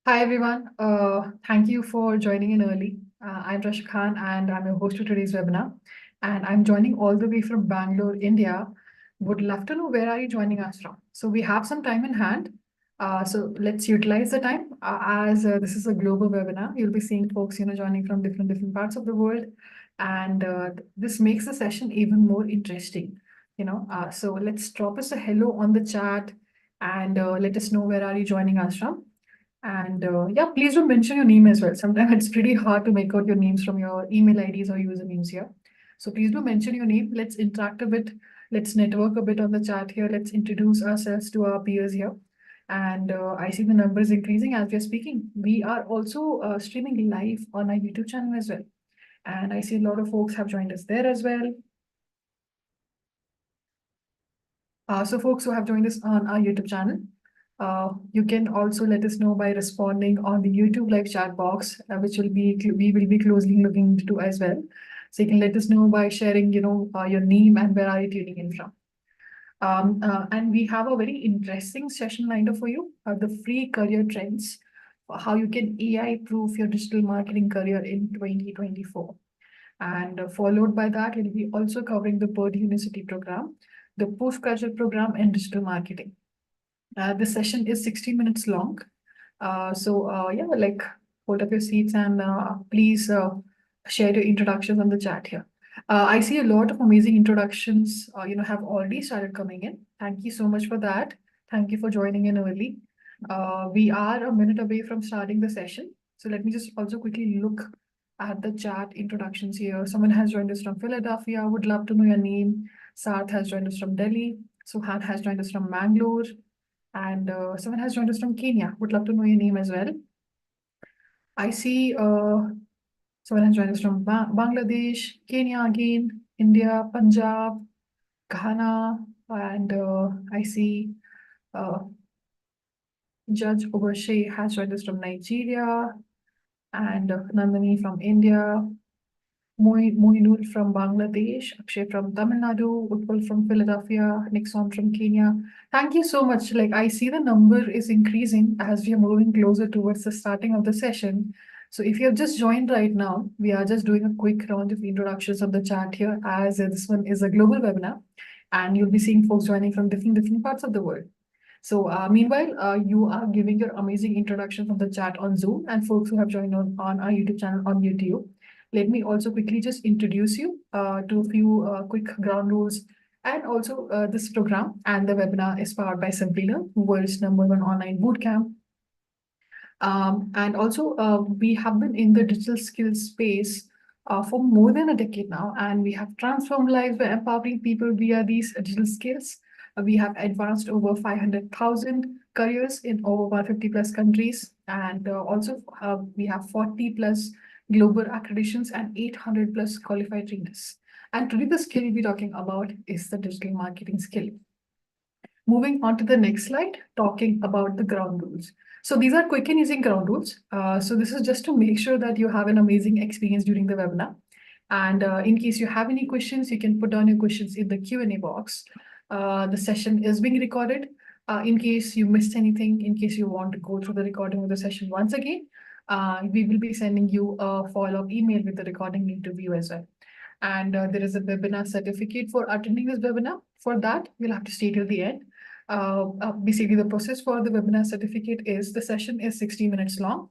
Hi everyone. Thank you for joining in early. I'm Rashid Khan and I'm your host for today's webinar. And I'm joining all the way from Bangalore, India. Would love to know where are you joining us from? So we have some time in hand. So let's utilize the time as this is a global webinar. You'll be seeing folks, joining from different parts of the world, and this makes the session even more interesting. So let's drop us a hello on the chat and let us know where are you joining us from. And yeah, please do mention your name as well. Sometimes it's pretty hard to make out your names from your email IDs or usernames here. So please do mention your name. Let's interact a bit. Let's network a bit on the chat here. Let's introduce ourselves to our peers here. And I see the numbers increasing as we are speaking. We are also streaming live on our YouTube channel as well. And I see a lot of folks have joined us there as well. So folks who have joined us on our YouTube channel, you can also let us know by responding on the YouTube live chat box, which we will be closely looking into as well. So you can let us know by sharing, your name and where are you tuning in from. And we have a very interesting session lined up for you, the free career trends, how you can AI proof your digital marketing career in 2024. And followed by that, we'll be also covering the Purdue University program, the postgraduate program in digital marketing. This session is 60 minutes long. Yeah, like hold up your seats and please share your introductions on the chat here. I see a lot of amazing introductions, have already started coming in. Thank you so much for that. Thank you for joining in early. We are a minute away from starting the session. So let me just also quickly look at the chat introductions here. Someone has joined us from Philadelphia. Would love to know your name. Sarth has joined us from Delhi. Suhan has joined us from Mangalore. And someone has joined us from Kenya. Would love to know your name as well. I see someone has joined us from Bangladesh, Kenya again, India, Punjab, Ghana, and I see uh, Judge Obashe has joined us from Nigeria, and Nandini from India, Moinul from Bangladesh, Akshay from Tamil Nadu, Utpal from Philadelphia, Nixon from Kenya. Thank you so much. Like I see the number is increasing as we are moving closer towards the starting of the session. So if you have just joined right now, we are just doing a quick round of introductions on the chat here as this one is a global webinar and you'll be seeing folks joining from different parts of the world. So meanwhile, you are giving your amazing introduction from the chat on Zoom and folks who have joined on our YouTube channel on YouTube. Let me also quickly just introduce you to a few quick ground rules. And also this program and the webinar is powered by Simplylearn, world's #1 online bootcamp. And also we have been in the digital skills space for more than a decade now, and we have transformed lives by empowering people via these digital skills. We have advanced over 500,000 careers in over 150 plus countries, and also we have 40 plus global accreditations and 800 plus qualified trainers. And today the skill we'll be talking about is the digital marketing skill. Moving on to the next slide, talking about the ground rules. So these are quick and easy ground rules. So this is just to make sure that you have an amazing experience during the webinar. And in case you have any questions, you can put down your questions in the Q&A box. The session is being recorded. In case you missed anything, in case you want to go through the recording of the session once again, we will be sending you a follow-up email with the recording link to view as well. And there is a webinar certificate for attending this webinar. For that, you'll have to stay till the end. Basically, the process for the webinar certificate is the session is 60 minutes long.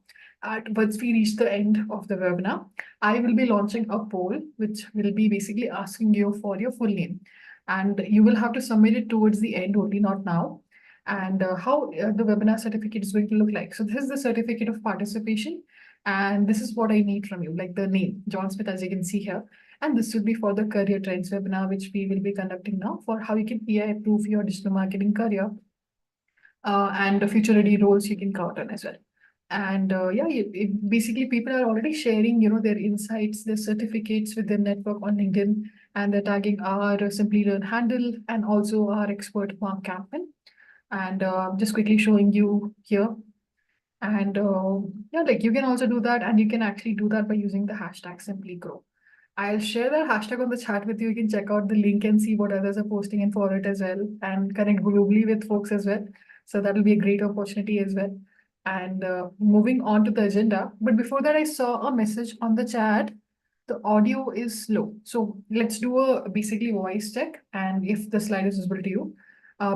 Once we reach the end of the webinar, I will be launching a poll, which will be basically asking you for your full name. And you will have to submit it towards the end only, not now. And how the webinar certificate is going to look like. So this is the certificate of participation. And this is what I need from you, like the name, John Smith, as you can see here. And this will be for the career trends webinar, which we will be conducting now for how you can AI improve your digital marketing career and the future ready roles you can count on as well. And yeah, basically people are already sharing, their insights, their certificates with their network on LinkedIn, and they're tagging our Simplylearn handle and also our expert Marc Campman. And just quickly showing you here. And yeah, like you can also do that, and you can actually do that by using the hashtag SimplyGrow. I'll share that hashtag on the chat with you. You can check out the link and see what others are posting and follow it as well and connect globally with folks as well. So that'll be a great opportunity as well. And moving on to the agenda. But before that, I saw a message on the chat. The audio is low. So let's do a basically voice check. And if the slide is visible to you,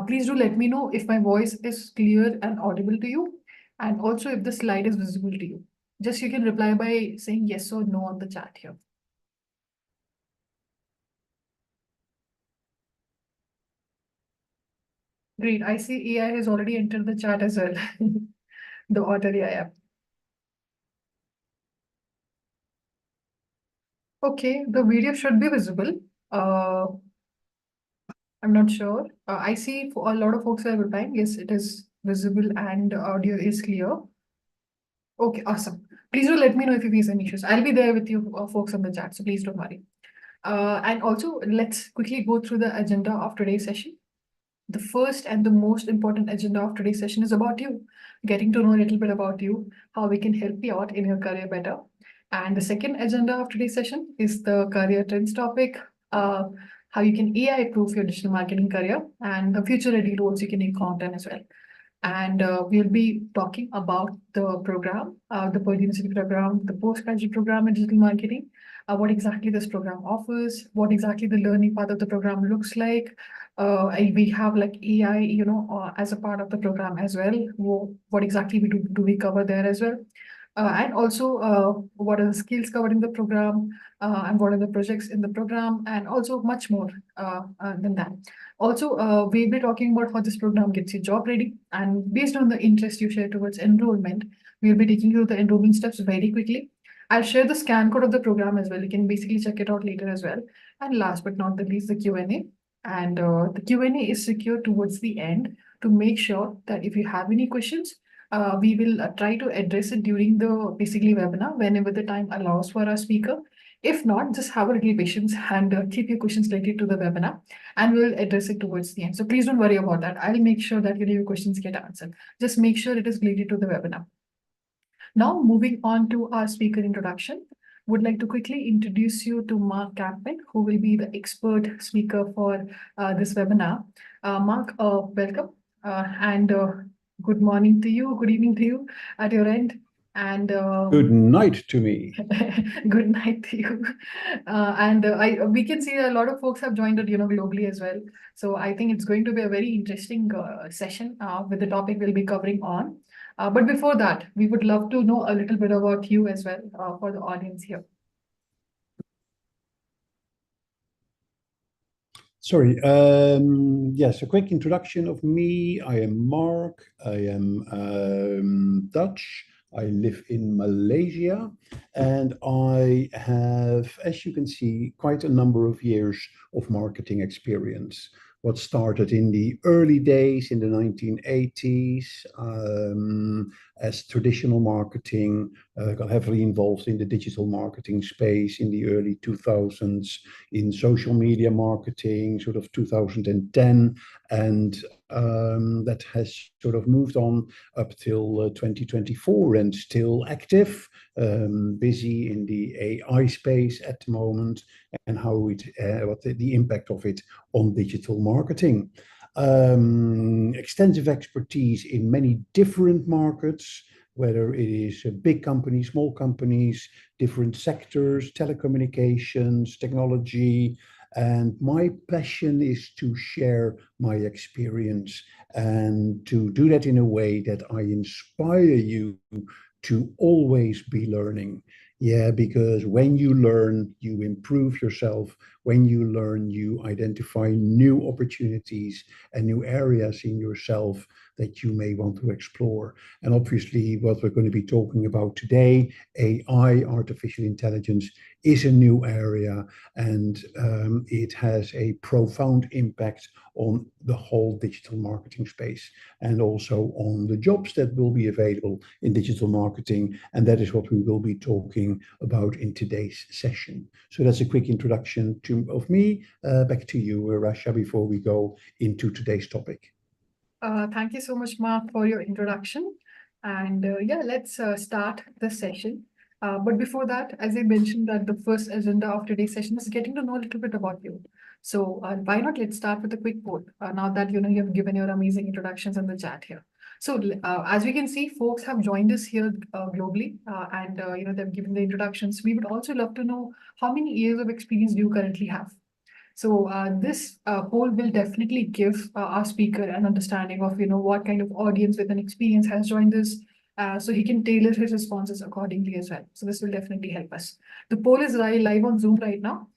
please do let me know if my voice is clear and audible to you. And also if the slide is visible to you. Just you can reply by saying yes or no on the chat here. Great. I see AI has already entered the chat as well. The Otter AI app. Okay, the video should be visible. Uh, I'm not sure. I see for a lot of folks are replying. Yes, it is visible and audio is clear. Okay, awesome. Please do let me know if you face any issues. I'll be there with you folks on the chat, so please don't worry. And also, let's quickly go through the agenda of today's session. The first and the most important agenda of today's session is about you, getting to know a little bit about you, how we can help you out in your career better. And the second agenda of today's session is the career trends topic, uh, how you can AI proof your digital marketing career and the future ready roles you can encounter as well. And we'll be talking about the program, the per university program, the postgraduate program in digital marketing, what exactly this program offers, what exactly the learning part of the program looks like. And we have like AI, as a part of the program as well. What exactly do we cover there as well? And also, what are the skills covered in the program, and what are the projects in the program, and also much more than that. Also, we'll be talking about how this program gets you job ready, and based on the interest you share towards enrollment, we'll be taking you through the enrollment steps very quickly. I'll share the scan code of the program as well. You can basically check it out later as well. And last but not the least, the Q&A. And the Q&A is secured towards the end to make sure that if you have any questions, we will try to address it during the basically webinar whenever the time allows for our speaker. If not, just have a little patience and keep your questions related to the webinar and we'll address it towards the end. So please don't worry about that. I'll make sure that your questions get answered. Just make sure it is related to the webinar. Now, moving on to our speaker introduction, would like to quickly introduce you to Marc Campman, who will be the expert speaker for this webinar. Marc, welcome, and good morning to you, good evening to you at your end, and good night to me. Good night to you. And we can see a lot of folks have joined it, globally as well. So I think it's going to be a very interesting session with the topic we'll be covering on. But before that, we would love to know a little bit about you as well for the audience here. Sorry, yes, a quick introduction of me. I am Marc, I am Dutch, I live in Malaysia, and I have, as you can see, quite a number of years of marketing experience. What started in the early days in the 1980s as traditional marketing, got heavily involved in the digital marketing space in the early 2000s, in social media marketing, sort of 2010, and that has sort of moved on up till 2024 and still active, busy in the AI space at the moment, and how it, what the impact of it on digital marketing. Extensive expertise in many different markets, whether it is big companies, small companies, different sectors, telecommunications, technology. And my passion is to share my experience and to do that in a way that I inspire you to always be learning. Yeah, because when you learn, you improve yourself. When you learn, you identify new opportunities and new areas in yourself that you may want to explore. And obviously, what we're going to be talking about today, AI, artificial intelligence, is a new area, and it has a profound impact on the whole digital marketing space and also on the jobs that will be available in digital marketing. And that is what we will be talking about in today's session. So that's a quick introduction of me. Back to you, Rasha, before we go into today's topic. Thank you so much, Marc, for your introduction. And yeah, let's start the session. But before that, as I mentioned, that the first agenda of today's session is getting to know a little bit about you. So why not let's start with a quick poll now that you have given your amazing introductions in the chat here. So as we can see, folks have joined us here globally, and they've given the introductions. We would also love to know how many years of experience do you currently have. So this poll will definitely give our speaker an understanding of what kind of audience with an experience has joined us, so he can tailor his responses accordingly as well. So this will definitely help us. The poll is live on Zoom right now.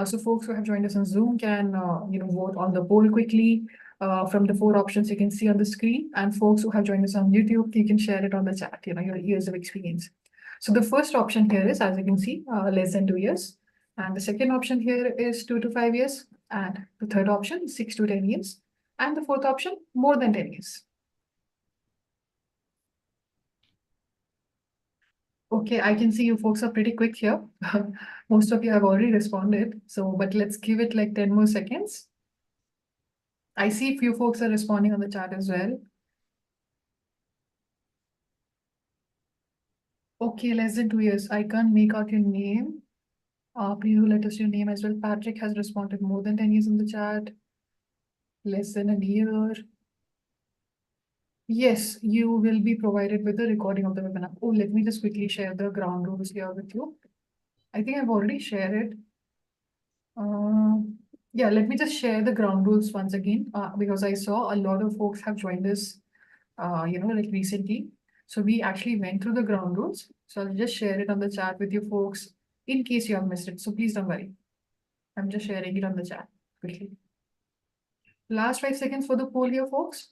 So folks who have joined us on Zoom can vote on the poll quickly from the 4 options you can see on the screen. And folks who have joined us on YouTube, you can share it on the chat. Your years of experience. So the first option here is, as you can see, less than 2 years. And the second option here is 2 to 5 years. And the third option, 6 to 10 years. And the fourth option, more than 10 years. Okay, I can see you folks are pretty quick here. Most of you have already responded. So, but let's give it like 10 more seconds. I see few folks are responding on the chat as well. Okay, less than 2 years. I can't make out your name. Please let us your name as well. Patrick has responded more than 10 years in the chat. Less than a year. Yes, you will be provided with the recording of the webinar. Oh, let me just quickly share the ground rules here with you. I think I've already shared it. Yeah, let me just share the ground rules once again, because I saw a lot of folks have joined us, like recently. So we actually went through the ground rules. So I'll just share it on the chat with you folks in case you have missed it. So please don't worry. I'm just sharing it on the chat quickly. Last 5 seconds for the poll here, folks.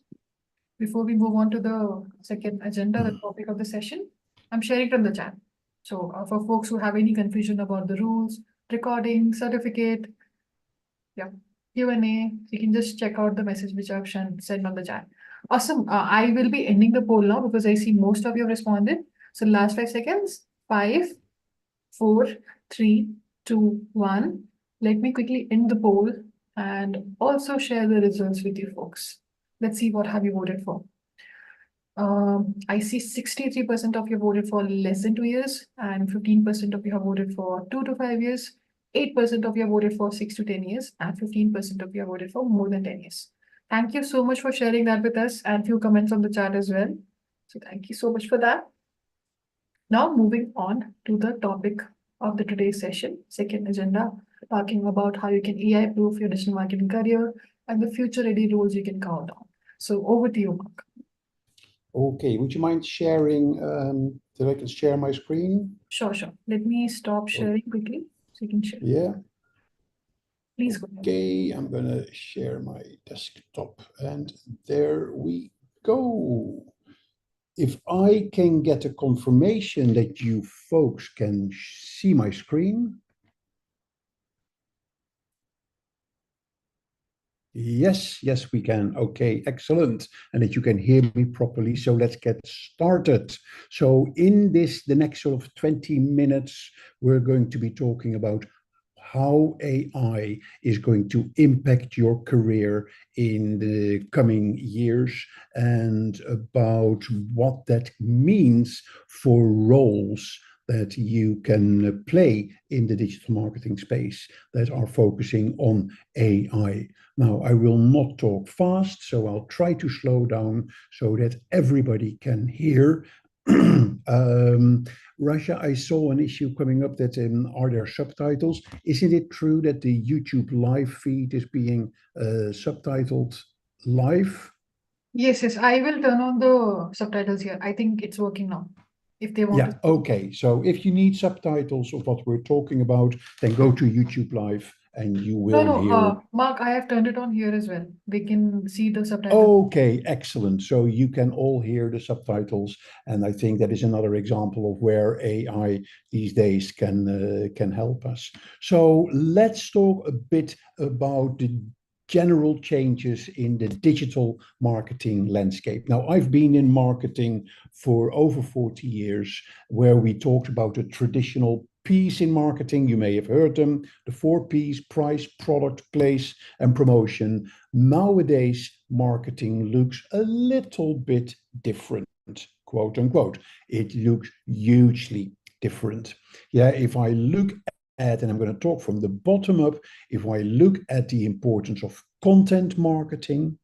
Before we move on to the second agenda, the topic of the session, I'm sharing it on the chat. So for folks who have any confusion about the rules, recording, certificate, yeah, Q&A, you can just check out the message which I've sent on the chat. Awesome. I will be ending the poll now because I see most of you have responded. So last 5 seconds, 5, 4, 3, 2, 1. Let me quickly end the poll and also share the results with you folks. Let's see what have you voted for. I see 63% of you voted for less than 2 years, and 15% of you have voted for 2 to 5 years. 8% of you have voted for 6 to 10 years, and 15% of you have voted for more than 10 years. Thank you so much for sharing that with us, and few comments on the chat as well. So thank you so much for that. Now moving on to the topic of the today's session, second agenda, talking about how you can AI proof your digital marketing career and the future ready roles you can count on. So over to you, Mark. Okay, would you mind sharing that I can share my screen? Sure. Let me stop sharing quickly so you can share. Yeah. Please go ahead. Okay, I'm gonna share my desktop and there we go. If I can get a confirmation that you folks can see my screen. Yes, we can. Okay, excellent. And that you can hear me properly. So let's get started. So in the next sort of 20 minutes, we're going to be talking about how AI is going to impact your career in the coming years and about what that means for roles that you can play in the digital marketing space that are focusing on AI. Now, I will not talk fast, so I'll try to slow down so that everybody can hear. Russia, I saw an issue coming up that are there subtitles? Isn't it true that the YouTube live feed is being subtitled live? Yes, I will turn on the subtitles here. I think it's working now. If they want to. Okay. So if you need subtitles of what we're talking about, then go to YouTube Live and you will hear. Mark, I have turned it on here as well. We can see the subtitles. Okay, excellent. So you can all hear the subtitles, and I think that is another example of where AI these days can help us. So let's talk a bit about the general changes in the digital marketing landscape. Now, I've been in marketing for over 40 years, where we talked about the traditional P's in marketing. You may have heard them, the 4 P's: price, product, place, and promotion. Nowadays, marketing looks a little bit different, quote unquote. It looks hugely different. Yeah, if I look at, and I'm going to talk from the bottom up, if I look at the importance of content marketing,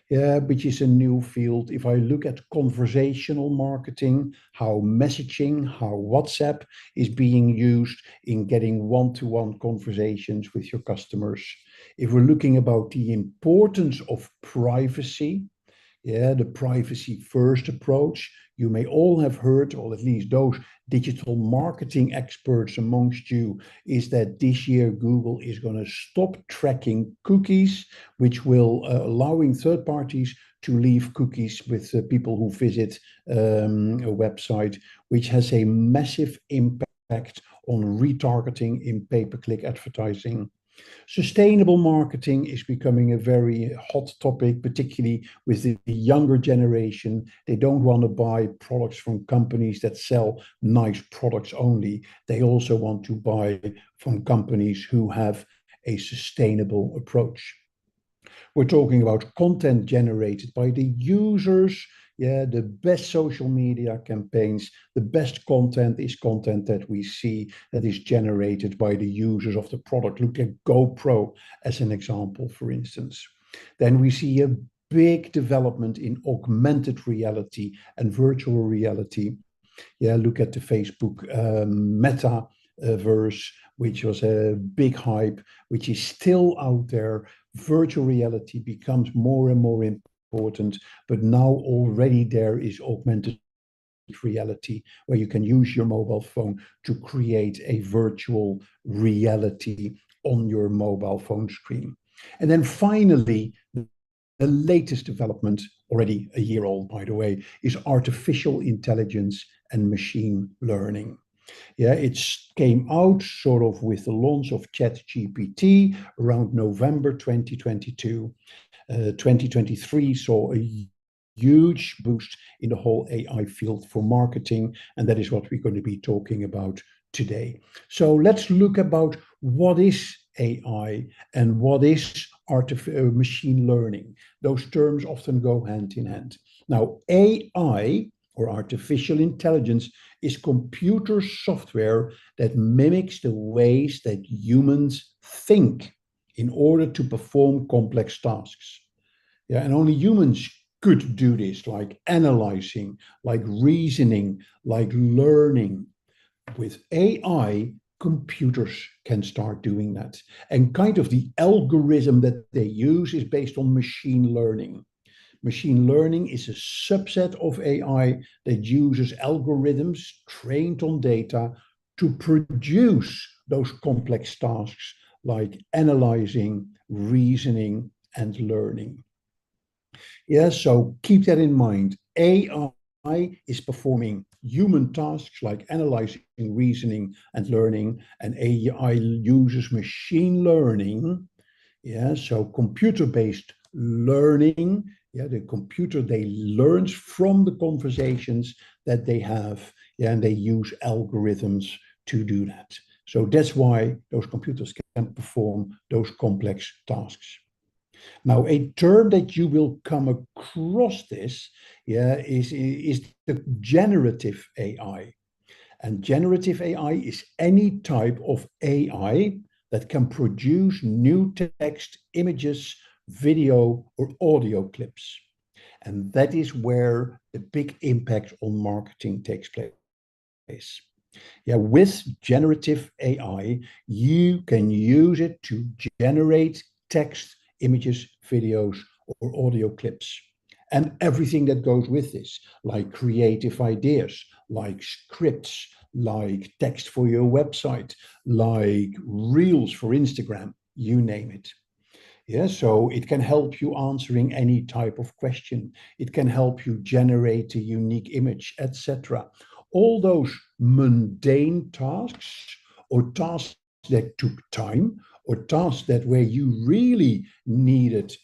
Yeah, which is a new field. If I look at conversational marketing, how messaging, how WhatsApp is being used in getting one-to-one conversations with your customers. If we're looking about the importance of privacy, yeah, the privacy first approach. You may all have heard, or at least those digital marketing experts amongst you, is that this year Google is going to stop tracking cookies, which will allowing third parties to leave cookies with people who visit a website, which has a massive impact on retargeting in pay-per-click advertising. Sustainable marketing is becoming a very hot topic, particularly with the younger generation. They don't want to buy products from companies that sell nice products only. They also want to buy from companies who have a sustainable approach. We're talking about content generated by the users. Yeah, the best social media campaigns, the best content is content that we see that is generated by the users of the product. Look at GoPro as an example, for instance. Then we see a big development in augmented reality and virtual reality. Yeah, look at the Facebook metaverse, which was a big hype, which is still out there. Virtual reality becomes more and more important, but now already there is augmented reality where you can use your mobile phone to create a virtual reality on your mobile phone screen. And then finally, the latest development, already a year old, by the way, is artificial intelligence and machine learning. Yeah, it came out sort of with the launch of ChatGPT around November 2022. 2023 saw a huge boost in the whole AI field for marketing, and that is what we're going to be talking about today. So let's look about what is AI and what is machine learning. Those terms often go hand in hand. Now, AI, or artificial intelligence, is computer software that mimics the ways that humans think in order to perform complex tasks. Yeah, and only humans could do this, like analyzing, like reasoning, like learning. With AI, computers can start doing that. And kind of the algorithm that they use is based on machine learning. Machine learning is a subset of AI that uses algorithms trained on data to produce those complex tasks like analyzing, reasoning, and learning. Yeah, so keep that in mind. AI is performing human tasks like analyzing, reasoning, and learning, and AI uses machine learning. Yeah, so computer-based learning. Yeah, the computer, they learns from the conversations that they have. Yeah, and they use algorithms to do that. So that's why those computers can perform those complex tasks. Now, a term that you will come across this, yeah, is the generative AI. And generative AI is any type of AI that can produce new text, images, video, or audio clips. And that is where the big impact on marketing takes place. Yeah, with generative AI, you can use it to generate text, images, videos, or audio clips. And everything that goes with this, like creative ideas, like scripts, like text for your website, like reels for Instagram, you name it. Yeah, so it can help you answering any type of question. It can help you generate a unique image, etc. All those mundane tasks or tasks that took time or tasks that where you really needed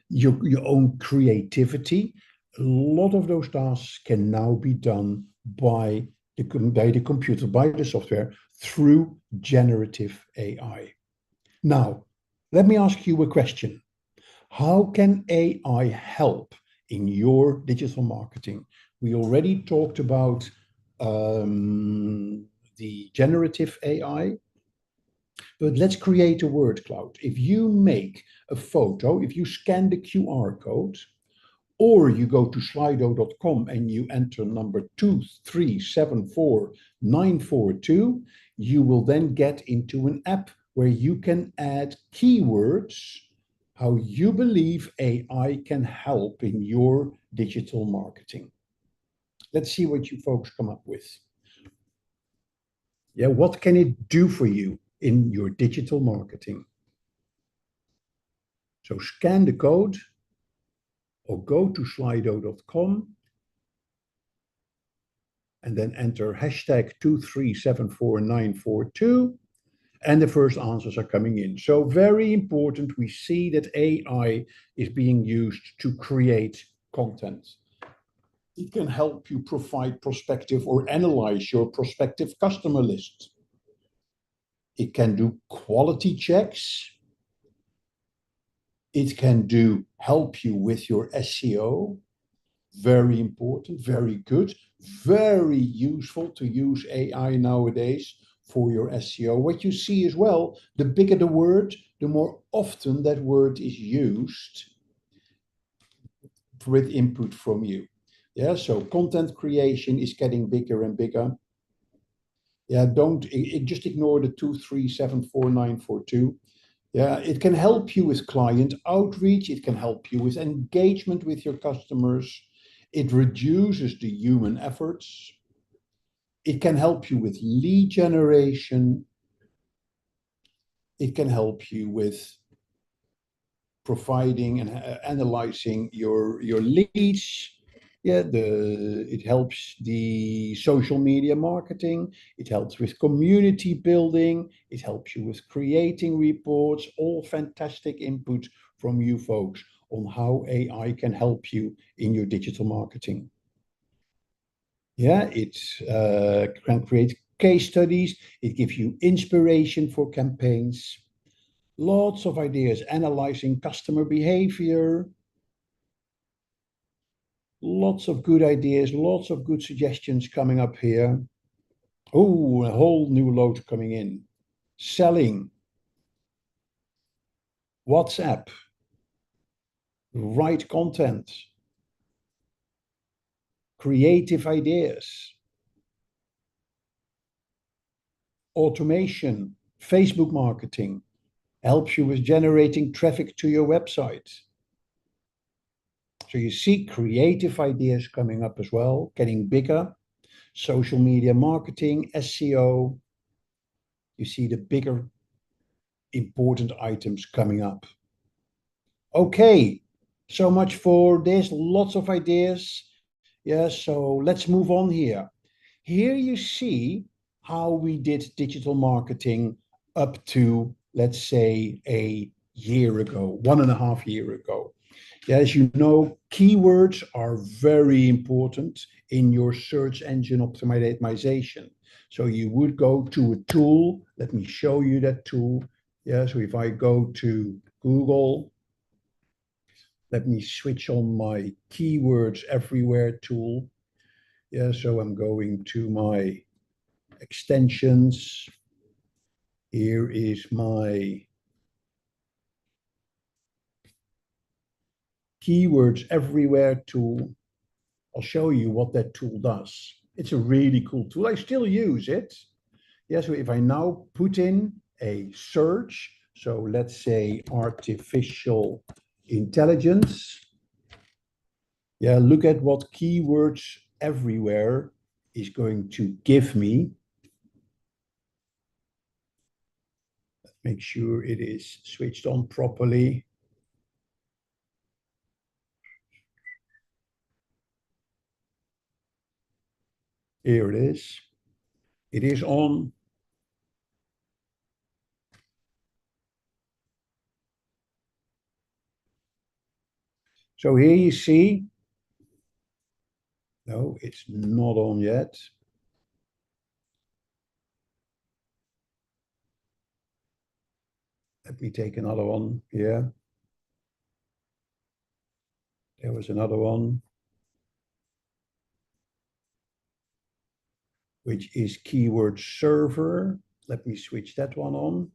your own creativity, a lot of those tasks can now be done by the computer, by the software, through generative AI. Now, let me ask you a question. How can AI help in your digital marketing? We already talked about the generative AI. But let's create a word cloud. If you make a photo, if you scan the QR code, or you go to slido.com and you enter number 2374942, you will then get into an app where you can add keywords how you believe AI can help in your digital marketing. Let's see what you folks come up with. Yeah, what can it do for you in your digital marketing? So scan the code or go to slido.com and then enter hashtag 2374942, and the first answers are coming in. So very important, we see that AI is being used to create content. It can help you provide prospective or analyze your prospective customer list. It can do quality checks. It can help you with your SEO. Very important, very good, very useful to use AI nowadays for your SEO. What you see as well, the bigger the word, the more often that word is used with input from you. Yeah, so content creation is getting bigger and bigger. Yeah, just ignore the 2374942. Yeah, it can help you with client outreach. It can help you with engagement with your customers. It reduces the human efforts. It can help you with lead generation. It can help you with providing and analyzing your leads. Yeah, it helps the social media marketing. It helps with community building. It helps you with creating reports. All fantastic input from you folks on how AI can help you in your digital marketing. Yeah, it can create case studies. It gives you inspiration for campaigns. Lots of ideas, analyzing customer behavior. Lots of good ideas, lots of good suggestions coming up here. Oh, a whole new load coming in. Selling. WhatsApp. Write content. Creative ideas. Automation. Facebook marketing. Helps you with generating traffic to your website. So you see creative ideas coming up as well, getting bigger. Social media marketing, SEO. You see the bigger important items coming up. Okay, so much for this. Lots of ideas. Yeah, so let's move on here. Here you see how we did digital marketing up to, let's say, a year ago, 1.5 years ago. Yeah, as you know, keywords are very important in your search engine optimization. So you would go to a tool. Let me show you that tool. Yeah, so if I go to Google, let me switch on my keywords everywhere tool. Yeah, so I'm going to my extensions. Here is my keywords everywhere tool. I'll show you what that tool does. It's a really cool tool. I still use it. Yeah, so if I now put in a search, so let's say artificial intelligence. Yeah, look at what keywords everywhere is going to give me. Make sure it is switched on properly. Here it is. It is on. So here you see, no, it's not on yet. Let me take another one here. There was another one, which is keyword server. Let me switch that one on.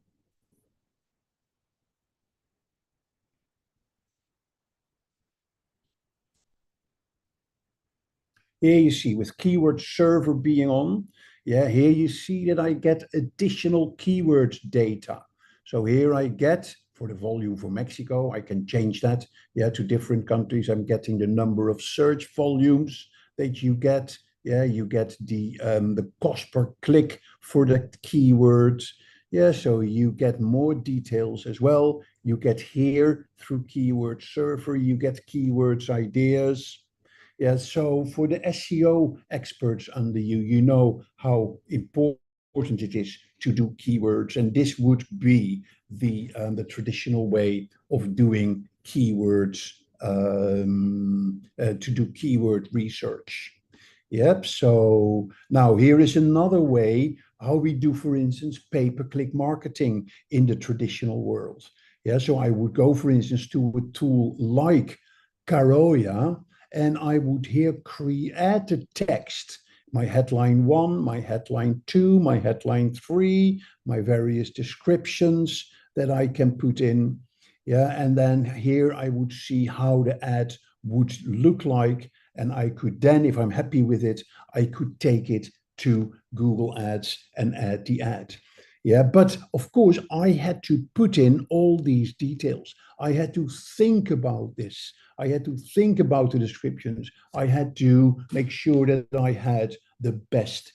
Here you see with keyword server being on, yeah, here you see that I get additional keywords data. So here I get, for the volume for Mexico, I can change that, yeah, to different countries. I'm getting the number of search volumes that you get. Yeah, you get the cost per click for the keywords. Yeah, so you get more details as well. You get here through keyword server, you get keywords ideas. Yeah, so for the SEO experts under you, you know how important it is to do keywords, and this would be the traditional way of doing keywords, to do keyword research. Yep. So now here is another way how we do, for instance, pay-per-click marketing in the traditional world. Yeah. So I would go, for instance, to a tool like Caroya, and I would here create a text, my headline 1, my headline 2, my headline 3, my various descriptions that I can put in. Yeah. And then here I would see how the ad would look like. And I could then, if I'm happy with it, I could take it to Google Ads and add the ad. Yeah, but of course, I had to put in all these details. I had to think about this. I had to think about the descriptions. I had to make sure that I had the best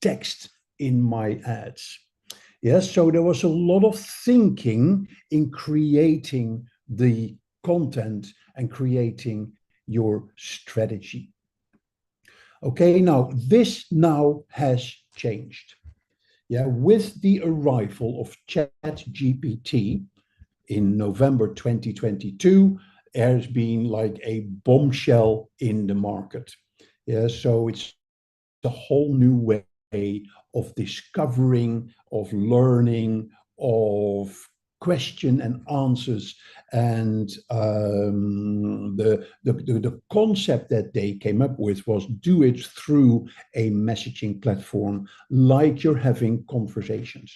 text in my ads. Yes, so there was a lot of thinking in creating the content and creating your strategy. Okay, now this now has changed. Yeah, with the arrival of ChatGPT in November 2022, there's been like a bombshell in the market. Yeah, so it's a whole new way of discovering, of learning, of question and answers. And the concept that they came up with was do it through a messaging platform like you're having conversations.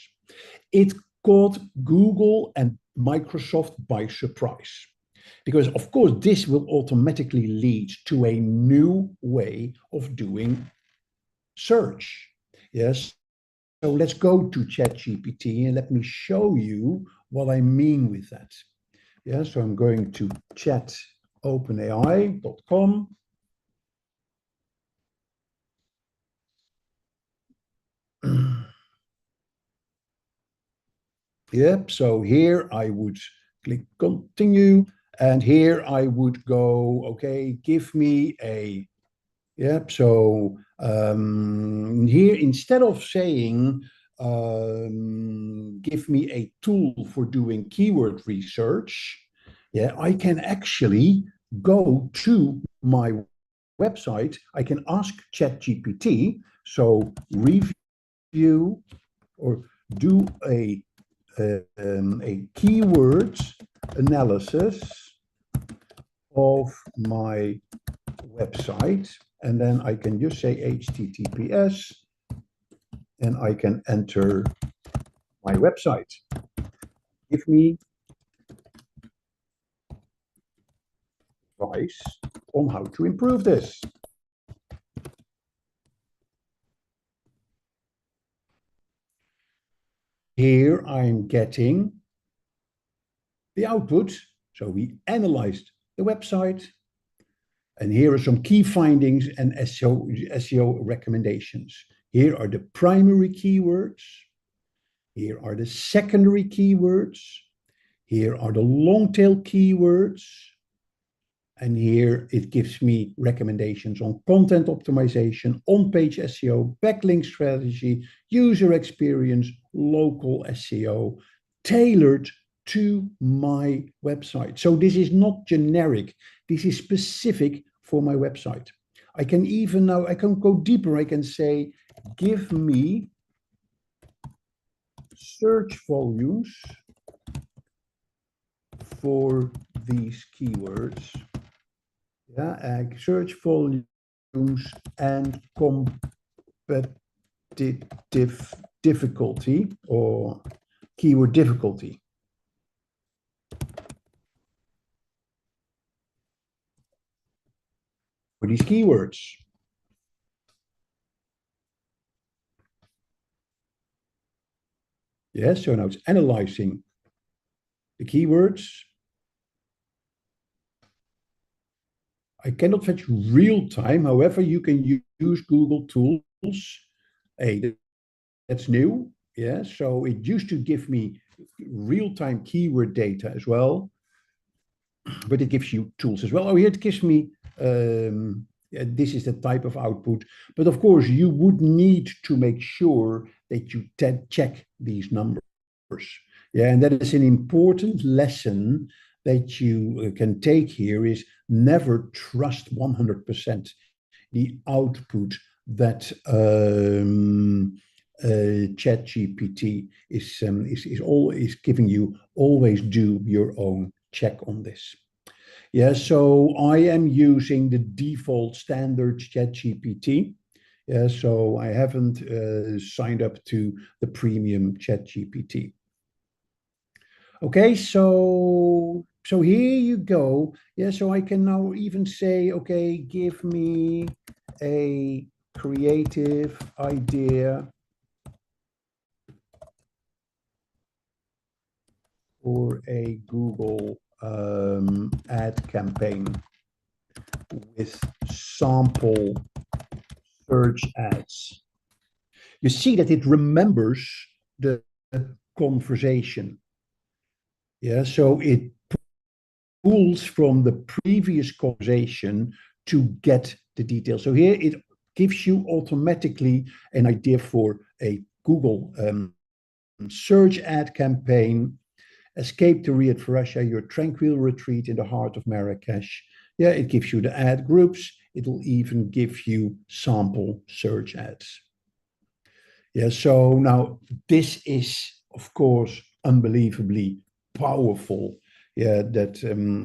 It caught Google and Microsoft by surprise. Because, of course, this will automatically lead to a new way of doing search. Yes. So let's go to ChatGPT and let me show you what I mean with that. Yeah. So I'm going to chatopenai.com. Yep. So here I would click continue. And here I would go, okay, give me a, yep. So here, instead of saying, give me a tool for doing keyword research, yeah, I can actually go to my website. I can ask ChatGPT, so review or do a keyword analysis of my website, and then I can just say HTTPS, and I can enter my website. Give me advice on how to improve this. Here I'm getting the output. So we analyzed the website, and here are some key findings and SEO recommendations. Here are the primary keywords. Here are the secondary keywords. Here are the long tail keywords. And here it gives me recommendations on content optimization, on-page SEO, backlink strategy, user experience, local SEO, tailored to my website. So this is not generic. This is specific for my website. I can even now, I can go deeper. I can say, give me search volumes for these keywords. Yeah, search volumes and competitive difficulty or keyword difficulty. For these keywords. Yes, so now it's analyzing the keywords. I cannot fetch real time. However, you can use Google tools. Hey, that's new. Yeah, so it used to give me real-time keyword data as well, but it gives you tools as well. Oh, here it gives me, yeah, this is the type of output. But of course, you would need to make sure that you check these numbers. Yeah, and that is an important lesson that you can take here is never trust 100% the output that ChatGPT is giving you. Always do your own check on this. Yeah, so I am using the default standard ChatGPT. Yeah, so I haven't signed up to the premium ChatGPT. Okay, so here you go. Yeah, so I can now even say, okay, give me a creative idea for a Google ad campaign with sample search ads. You see that it remembers the conversation. Yeah, so it pulls from the previous conversation to get the details. So here it gives you automatically an idea for a Google search ad campaign. Escape to Riyadh for Russia, your tranquil retreat in the heart of Marrakesh. Yeah, it gives you the ad groups. It'll even give you sample search ads. Yeah, so now this is, of course, unbelievably powerful. Yeah, that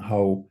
how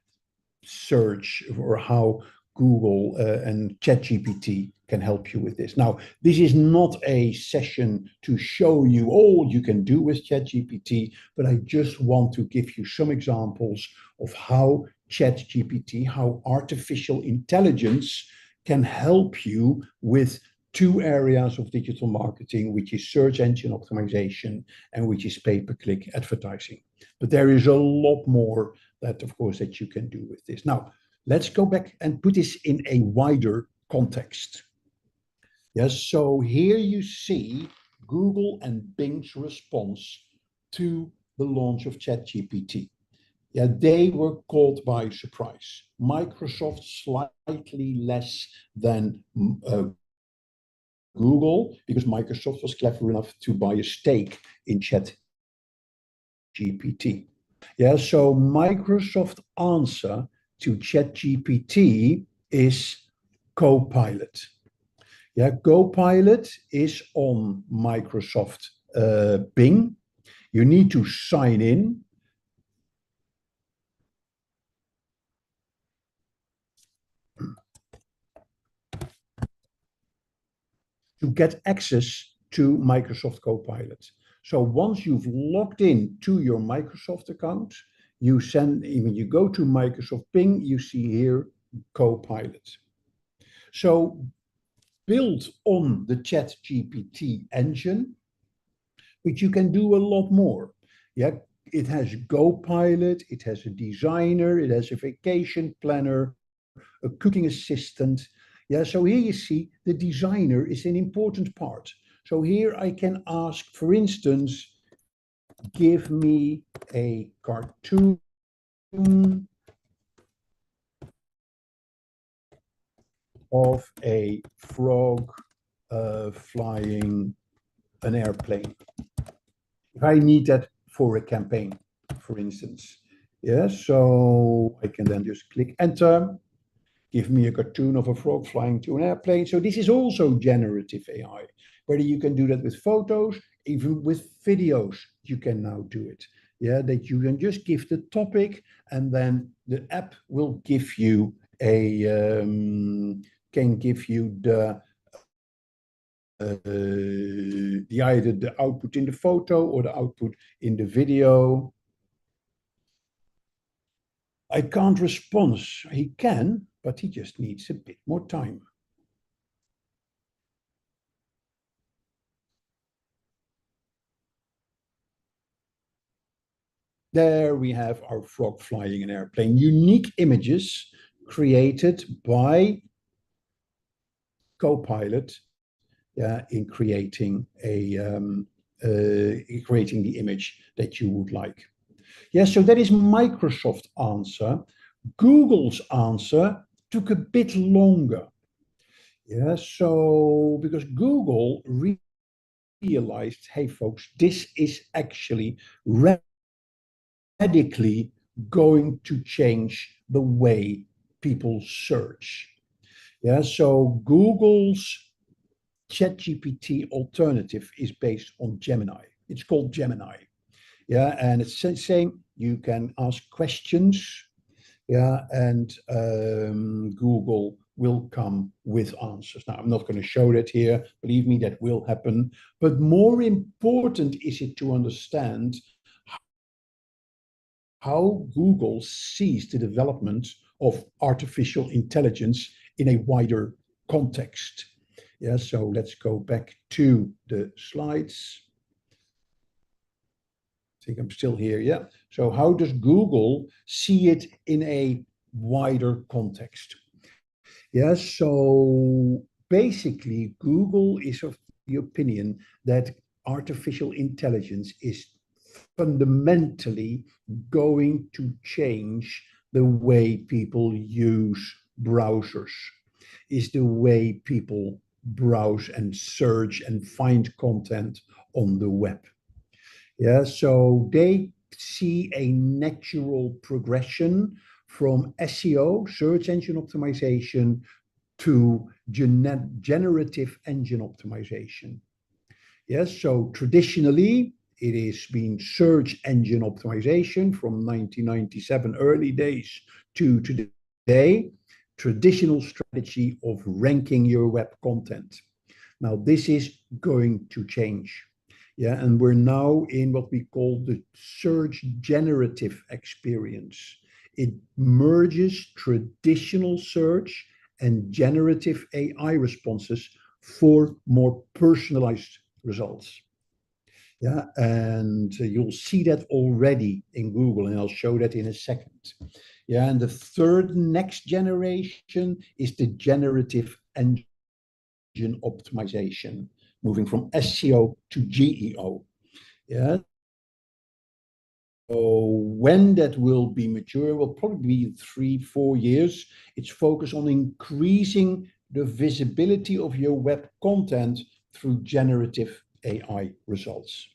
search or how Google and ChatGPT can help you with this. Now, this is not a session to show you all you can do with ChatGPT, but I just want to give you some examples of how ChatGPT, how artificial intelligence can help you with two areas of digital marketing, which is search engine optimization and which is pay-per-click advertising. But there is a lot more that, of course, that you can do with this. Now, let's go back and put this in a wider context. Yes, so here you see Google and Bing's response to the launch of ChatGPT. Yeah, they were caught by surprise. Microsoft slightly less than Google, because Microsoft was clever enough to buy a stake in ChatGPT. Yeah, so Microsoft answer to ChatGPT is Copilot. Yeah, Copilot is on Microsoft Bing. You need to sign in. To get access to Microsoft Copilot. So once you've logged in to your Microsoft account, when you go to Microsoft Bing, you see here Copilot. So built on the ChatGPT engine, which you can do a lot more. Yeah, it has Copilot, it has a designer, it has a vacation planner, a cooking assistant. Yeah, so here you see the designer is an important part. So here I can ask, for instance, give me a cartoon of a frog flying an airplane. If I need that for a campaign, for instance. Yeah, so I can then just click enter. Give me a cartoon of a frog flying to an airplane. So this is also generative AI. Whether you can do that with photos, even with videos, you can now do it. Yeah, that you can just give the topic, and then the app will give you can give you either the output in the photo or the output in the video. I can't respond. He can, but he just needs a bit more time. there we have our frog flying an airplane. Unique images created by Copilot, in creating creating the image that you would like. Yeah, so that is Microsoft's answer. Google's answer took a bit longer. Yeah, so because Google realized, hey folks, this is actually radically going to change the way people search. Yeah, so Google's ChatGPT alternative is based on Gemini. It's called Gemini. Yeah, and it's saying you can ask questions. Yeah, and Google will come with answers. Now, I'm not going to show that here. Believe me, that will happen. But more important is it to understand how Google sees the development of artificial intelligence in a wider context. Yeah, so let's go back to the slides. I think I'm still here. Yeah. So how does Google see it in a wider context? Yeah. So basically, Google is of the opinion that artificial intelligence is fundamentally going to change the way people use browsers, is the way people browse and search and find content on the web. Yeah, so they see a natural progression from SEO, search engine optimization, to generative engine optimization. Yes, so traditionally it has been search engine optimization from 1997 early days to today, traditional strategy of ranking your web content. Now this is going to change. Yeah, and we're now in what we call the search generative experience. It merges traditional search and generative AI responses for more personalized results. Yeah, and you'll see that already in Google, and I'll show that in a second. Yeah, and the third next generation is the generative engine optimization, moving from SEO to GEO. Yeah. So when that will be mature, will probably be in 3-4 years. It's focused on increasing the visibility of your web content through generative AI results.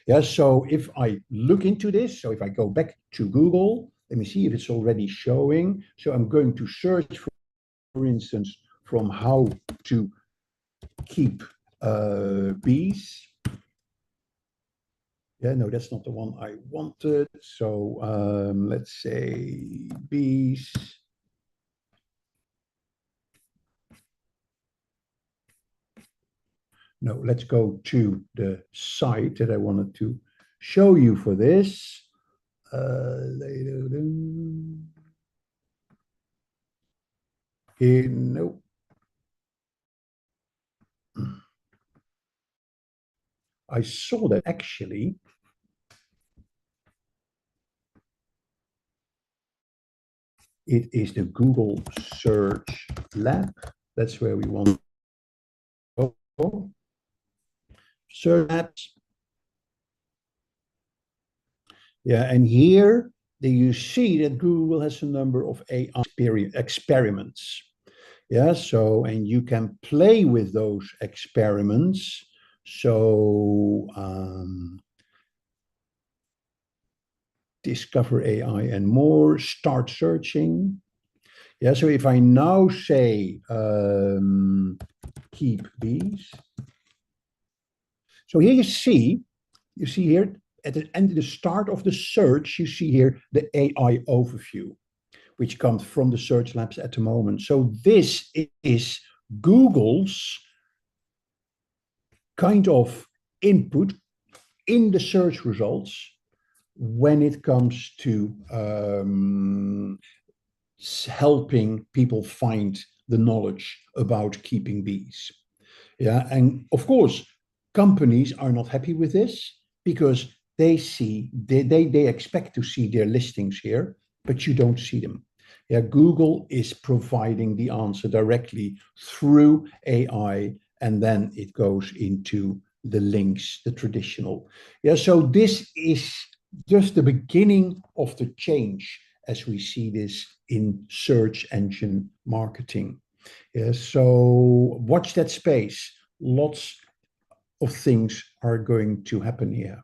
Yeah, so if I look into this, so if I go back to Google, let me see if it's already showing. So I'm going to search, for instance, from how to keep bees. Yeah, no, that's not the one I wanted. So let's say bees. No, let's go to the site that I wanted to show you for this. Here, no. I saw that actually. It is the Google Search Lab. That's where we want to go. Search Labs. Yeah, and here you see that Google has a number of AI experiments. Yeah, so, and you can play with those experiments. So, discover AI and more, start searching. Yeah, so if I now say keep bees. So here you see here at the end, the start of the search, you see here the AI overview, which comes from the search labs at the moment. So this is Google's kind of input in the search results when it comes to helping people find the knowledge about keeping bees. Yeah, and of course, companies are not happy with this because they expect to see their listings here, but you don't see them. Yeah, Google is providing the answer directly through AI, and then it goes into the links, the traditional. Yeah, so this is just the beginning of the change as we see this in search engine marketing. Yeah, so watch that space. Lots of things are going to happen here.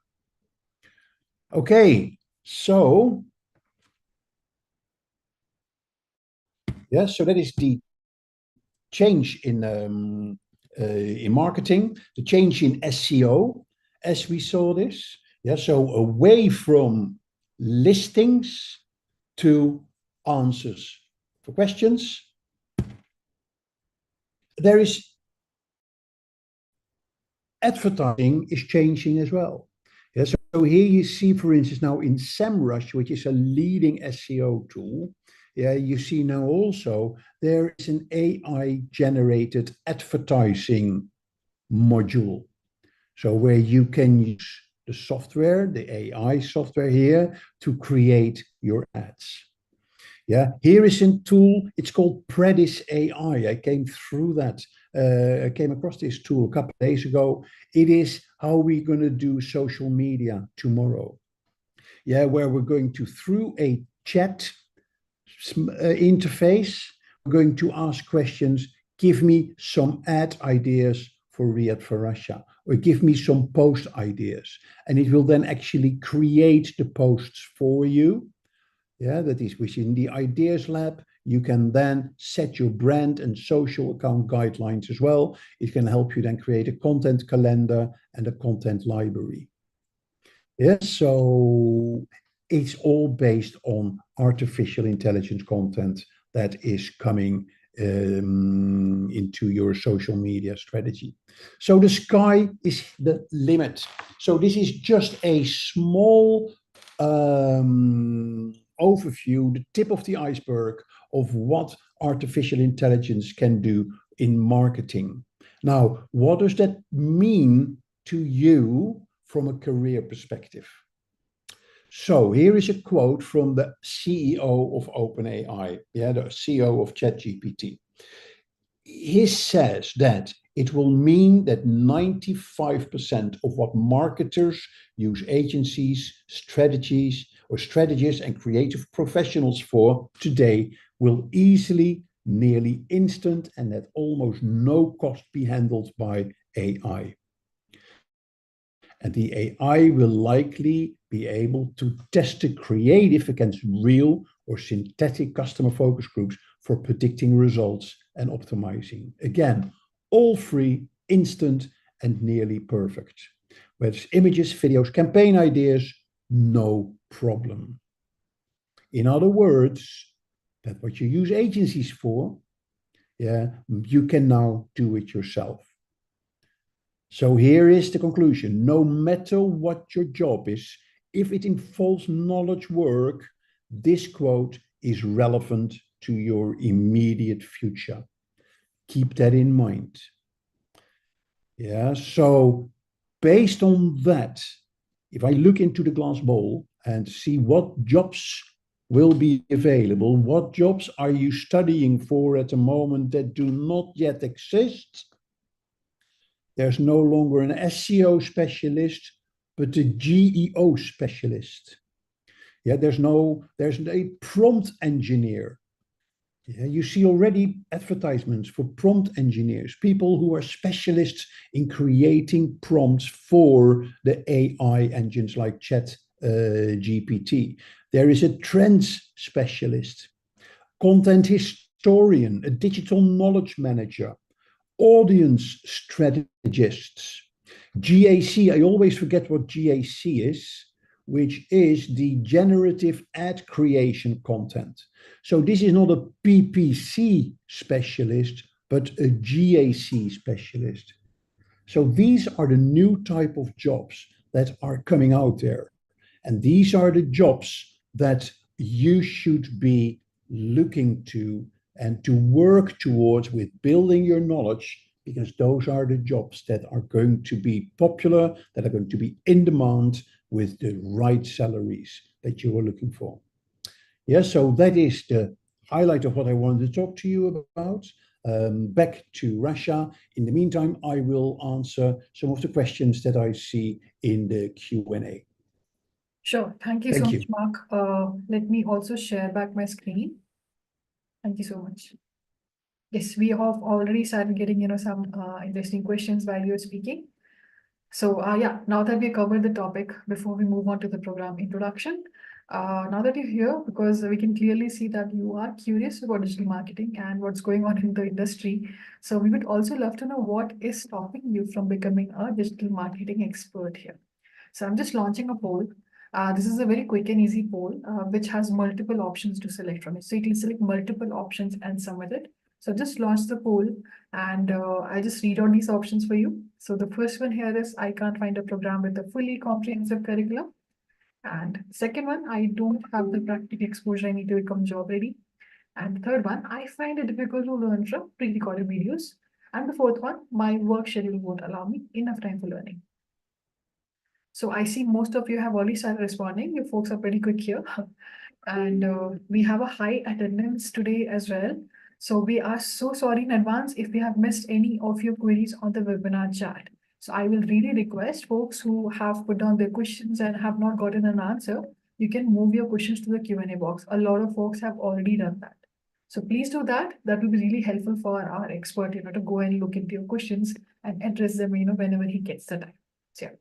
Okay, so yeah, so that is the change in marketing, the change in SEO, as we saw this. Yeah, so away from listings to answers for questions. There is advertising is changing as well. Yeah, so here you see, for instance, now in SEMrush, which is a leading SEO tool, yeah, you see now also there is an AI generated advertising module. So where you can use the software, the AI software here, to create your ads. Yeah, here is a tool. It's called Predis AI. I came through that. I came across this tool a couple of days ago. It is how we're going to do social media tomorrow. Yeah, where we're going to, through a chat interface, we're going to ask questions. Give me some ad ideas for Riyadh for Russia, or give me some post ideas, and it will then actually create the posts for you. Yeah, that is within the Ideas Lab. You can then set your brand and social account guidelines as well. It can help you then create a content calendar and a content library. Yeah, so it's all based on artificial intelligence content that is coming into your social media strategy. So the sky is the limit. So this is just a small overview, the tip of the iceberg of what artificial intelligence can do in marketing. Now, what does that mean to you from a career perspective? So here is a quote from the CEO of OpenAI, yeah, the CEO of ChatGPT. He says that it will mean that 95% of what marketers use agencies, strategists, and creative professionals for today will easily, nearly instant, and at almost no cost be handled by AI. And the AI will likely be able to test the creative against real or synthetic customer focus groups for predicting results and optimizing. Again, all free, instant, and nearly perfect. Whether it's images, videos, campaign ideas, no problem. In other words, that's what you use agencies for. Yeah, you can now do it yourself. So here is the conclusion. No matter what your job is, if it involves knowledge work, this quote is relevant to your immediate future. Keep that in mind. Yeah, so based on that, if I look into the glass bowl and see what jobs will be available, what jobs are you studying for at the moment that do not yet exist? There's no longer an SEO specialist, but a GEO specialist. Yeah, there's a prompt engineer. Yeah, you see already advertisements for prompt engineers, people who are specialists in creating prompts for the AI engines like Chat GPT. There is a trends specialist, content historian, a digital knowledge manager, audience strategists, GAC. I always forget what GAC is, which is the generative ad creation content. So this is not a PPC specialist, but a GAC specialist. So these are the new type of jobs that are coming out there. And these are the jobs that you should be looking to and to work towards with building your knowledge, because those are the jobs that are going to be popular, that are going to be in demand, with the right salaries that you are looking for. Yeah, so that is the highlight of what I wanted to talk to you about. Back to Russia. In the meantime, I will answer some of the questions that I see in the Q&A. Sure. Thank you so Thank much, you. Mark. Let me also share back my screen. Thank you so much. Yes, we have already started getting, some interesting questions while you were speaking. So yeah, now that we covered the topic, before we move on to the program introduction, now that you're here, because we can clearly see that you are curious about digital marketing and what's going on in the industry. So we would also love to know what is stopping you from becoming a digital marketing expert here. So I'm just launching a poll. This is a very quick and easy poll, which has multiple options to select from it. So you can select multiple options and submit it. So just launch the poll, and I'll just read out these options for you. So the first one here is, I can't find a program with a fully comprehensive curriculum. And second one, I don't have the practical exposure I need to become job ready. And third one, I find it difficult to learn from pre-recorded videos. And the fourth one, my work schedule won't allow me enough time for learning. So I see most of you have already started responding. You folks are pretty quick here. And we have a high attendance today as well. So we are so sorry in advance if we have missed any of your queries on the webinar chat. So I will really request folks who have put down their questions and have not gotten an answer, you can move your questions to the Q&A box. A lot of folks have already done that. So please do that. That will be really helpful for our expert, to go and look into your questions and address them, whenever he gets the time. So yeah.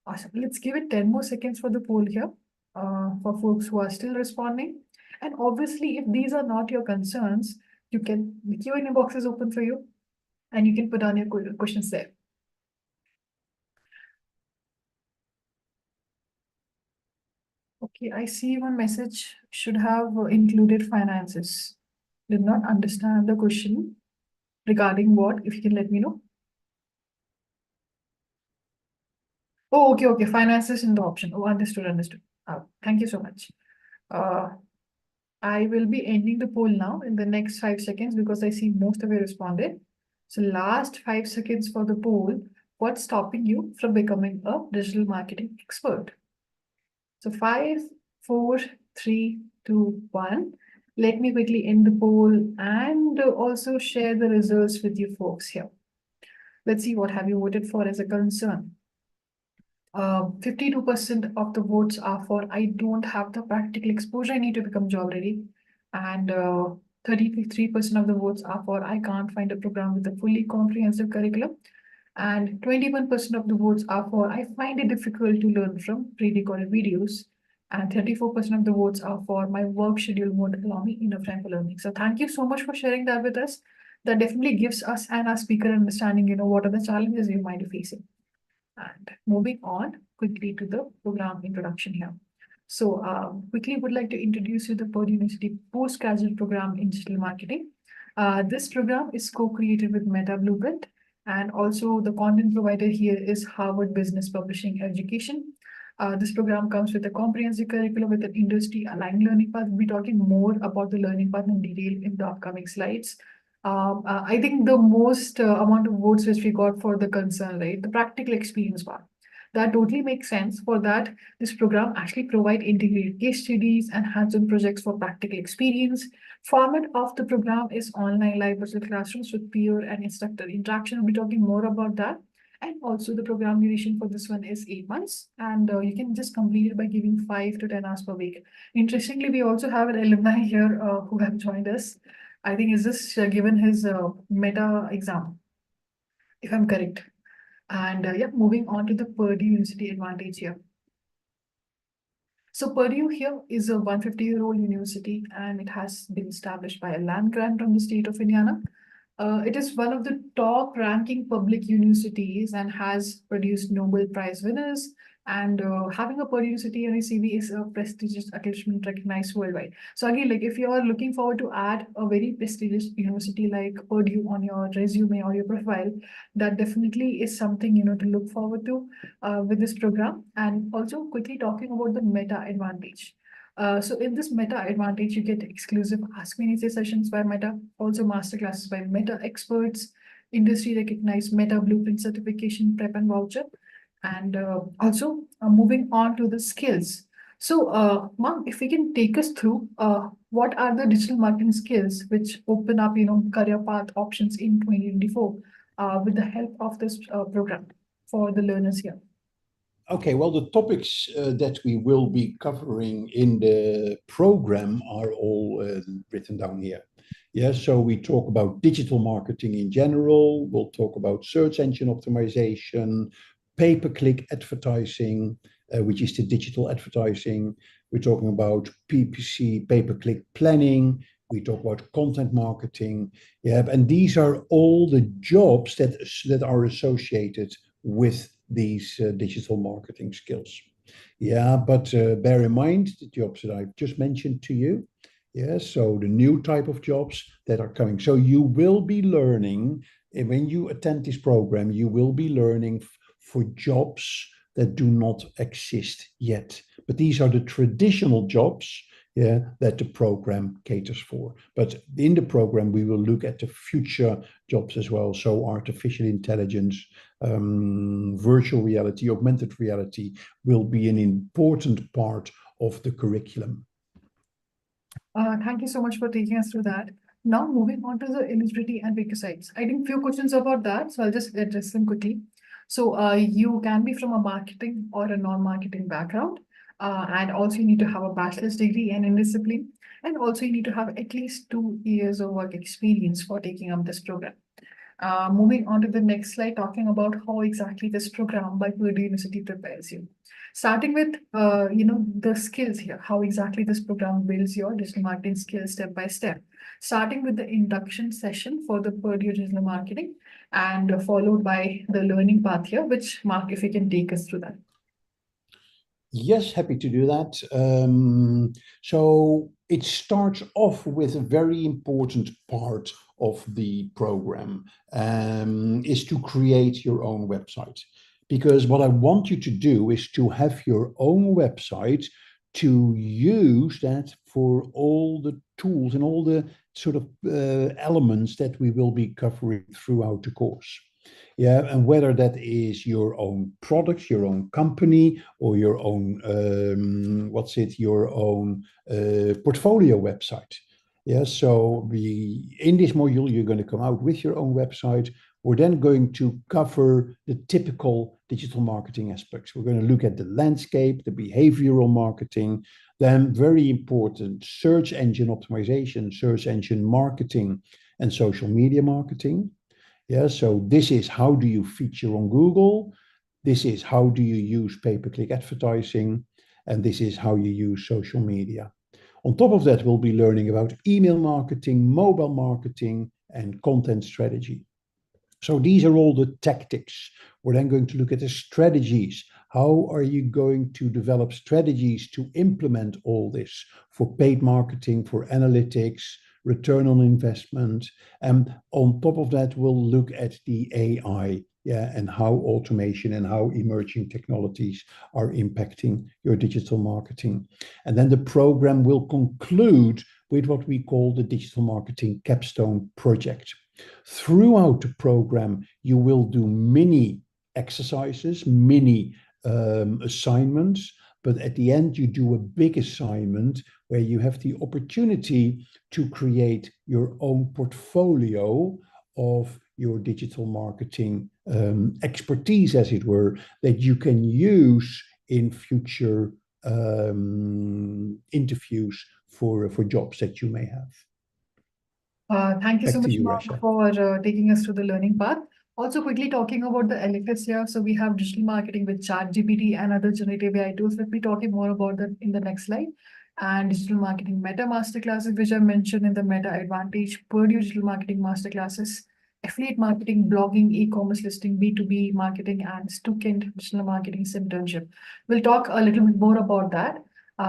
Awesome. Let's give it 10 more seconds for the poll here, for folks who are still responding. And obviously, if these are not your concerns, the Q&A box is open for you, and you can put down your questions there. Okay, I see one message should have included finances. Did not understand the question regarding what, if you can let me know. Oh, okay. Finances in the option. Oh, understood. Thank you so much. I will be ending the poll now in the next 5 seconds because I see most of you responded. So last 5 seconds for the poll. What's stopping you from becoming a digital marketing expert? So 5, 4, 3, 2, 1. Let me quickly end the poll and also share the results with you folks here. Let's see what have you voted for as a concern. 52% of the votes are for, I don't have the practical exposure I need to become job ready. And 33% of the votes are for, I can't find a program with a fully comprehensive curriculum. And 21% of the votes are for, I find it difficult to learn from pre-recorded videos. And 34% of the votes are for, my work schedule won't allow me enough time for learning. So thank you so much for sharing that with us. That definitely gives us and our speaker understanding, what are the challenges you might be facing. And moving on quickly to the program introduction here. So quickly would like to introduce you the Purdue University postgraduate program in digital marketing. This program is co-created with Meta Blueprint, and also the content provider here is Harvard Business Publishing Education. This program comes with a comprehensive curriculum with an industry-aligned learning path. We'll be talking more about the learning path in detail in the upcoming slides. I think the most amount of votes which we got for the concern, right, the practical experience part, that totally makes sense. For that, this program actually provide integrated case studies and hands-on projects for practical experience. Format of the program is online live virtual classrooms with peer and instructor interaction. We'll be talking more about that. And also the program duration for this one is 8 months, and you can just complete it by giving 5 to 10 hours per week. Interestingly, we also have an alumni here who have joined us. I think is this given his meta exam, if I'm correct. And yeah, moving on to the Purdue University advantage here. So Purdue here is a 150-year-old university, and it has been established by a land grant from the state of Indiana. It is one of the top ranking public universities and has produced Nobel Prize winners. And having a Purdue University on your CV is a prestigious accomplishment recognized worldwide. So again, like if you are looking forward to add a very prestigious university like Purdue on your resume or your profile, that definitely is something to look forward to with this program. And also quickly talking about the meta advantage. So in this Meta advantage, you get exclusive Ask Me Anything sessions by Meta, also masterclasses by Meta experts, industry recognized Meta Blueprint certification prep and voucher. And also moving on to the skills. So, Mark, if we can take us through what are the digital marketing skills which open up, career path options in 2024 with the help of this program for the learners here. Okay, well, the topics that we will be covering in the program are all written down here. Yeah, so we talk about digital marketing in general. We'll talk about search engine optimization, pay-per-click advertising, which is the digital advertising. We're talking about PPC, pay-per-click planning. We talk about content marketing. Yeah, and these are all the jobs that are associated with these digital marketing skills. Yeah, but bear in mind the jobs that I've just mentioned to you. Yeah, so the new type of jobs that are coming. So you will be learning, and when you attend this program, you will be learning for jobs that do not exist yet. But these are the traditional jobs, yeah, that the program caters for. But in the program, we will look at the future jobs as well. So artificial intelligence, virtual reality, augmented reality will be an important part of the curriculum. Thank you so much for taking us through that. Now moving on to the eligibility and requisites. I think few questions about that, so I'll just address them quickly. So you can be from a marketing or a non-marketing background, and also you need to have a bachelor's degree in discipline, and also you need to have at least 2 years of work experience for taking up this program. Moving on to the next slide, talking about how exactly this program by Purdue University prepares you. Starting with, the skills here, how exactly this program builds your digital marketing skills step by step. Starting with the induction session for the Purdue digital marketing, and followed by the learning path here, which Mark, if you can take us through that. Yes, happy to do that. So it starts off with a very important part of the program, is to create your own website. Because what I want you to do is to have your own website, to use that for all the tools and all the sort of elements that we will be covering throughout the course. Yeah, and whether that is your own product, your own company, or your own your own portfolio website. Yeah, so in this module you're going to come out with your own website. We're then going to cover the typical digital marketing aspects. We're going to look at the landscape, the behavioral marketing, then very important search engine optimization, search engine marketing, and social media marketing. Yeah, so this is how do you feature on Google? This is how do you use pay-per-click advertising? And this is how you use social media. On top of that, we'll be learning about email marketing, mobile marketing, and content strategy. So these are all the tactics. We're then going to look at the strategies. How are you going to develop strategies to implement all this for paid marketing, for analytics, return on investment? And on top of that, we'll look at the AI, yeah, and how automation and how emerging technologies are impacting your digital marketing. And then the program will conclude with what we call the digital marketing capstone project. Throughout the program, you will do mini exercises, mini assignments, but at the end, you do a big assignment where you have the opportunity to create your own portfolio of your digital marketing expertise, as it were, that you can use in future interviews for jobs that you may have. Thank you Back so to much, you, Mark, Rasha. for taking us through the learning path. Also, quickly talking about the electives here. So we have digital marketing with ChatGPT and other generative AI tools. We'll be talking more about that in the next slide. And digital marketing meta masterclasses, which I mentioned in the Meta Advantage, Purdue digital marketing masterclasses, affiliate marketing, blogging, e-commerce listing, B2B marketing, and Student digital marketing internship. We'll talk a little bit more about that.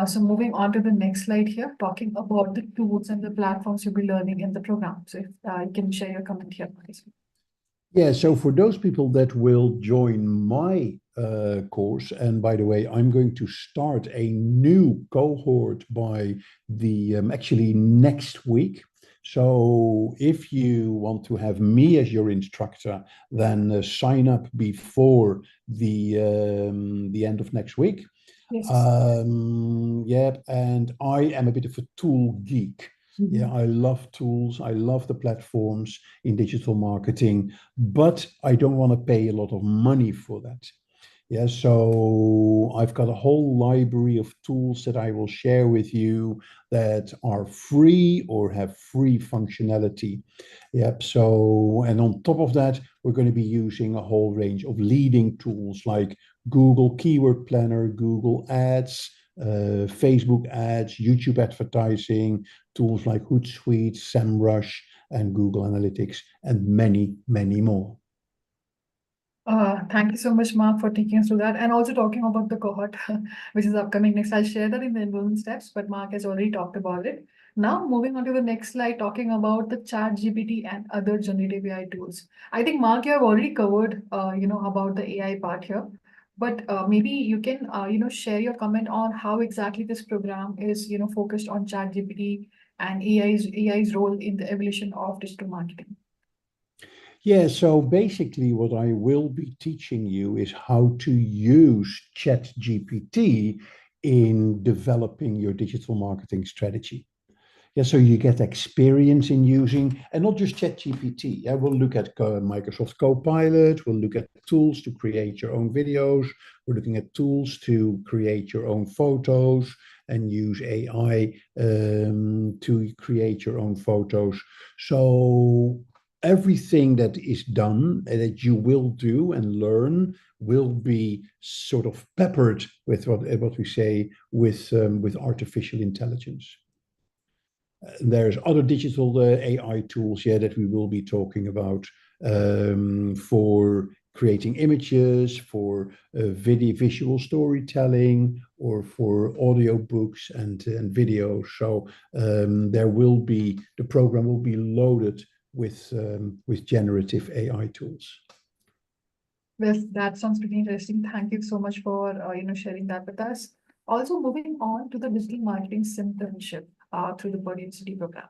So moving on to the next slide here, talking about the tools and the platforms you'll be learning in the program. So if you can share your comment here, please. Yeah, so for those people that will join my course, and by the way, I'm going to start a new cohort by the actually next week. So if you want to have me as your instructor, then sign up before the end of next week. Yes. Yeah, and I am a bit of a tool geek. Yeah, I love tools. I love the platforms in digital marketing, but I don't want to pay a lot of money for that. Yeah, so I've got a whole library of tools that I will share with you that are free or have free functionality. Yep. So, and on top of that, we're going to be using a whole range of leading tools like Google Keyword Planner, Google Ads, Facebook ads, YouTube advertising, tools like Hootsuite, SEMrush, and Google Analytics, and many, many more. Thank you so much, Mark, for taking us through that and also talking about the cohort, which is upcoming next. I'll share that in the enrollment steps, but Mark has already talked about it. Now, moving on to the next slide, talking about the Chat GPT and other generative AI tools. I think, Mark, you have already covered, about the AI part here, but maybe you can, share your comment on how exactly this program is, focused on Chat GPT and AI's role in the evolution of digital marketing. Yeah, so basically what I will be teaching you is how to use ChatGPT in developing your digital marketing strategy. Yeah, so you get experience in using, and not just ChatGPT. Yeah, we'll look at Microsoft Copilot. We'll look at tools to create your own videos. We're looking at tools to create your own photos and use AI to create your own photos. So everything that is done and that you will do and learn will be sort of peppered with what we say with artificial intelligence. There's other digital AI tools here that we will be talking about for creating images, for visual storytelling, or for audio books and videos. So the program will be loaded with generative AI tools. Well, that sounds pretty interesting. Thank you so much for sharing that with us. Also, moving on to the digital marketing internship through the Purdue University program.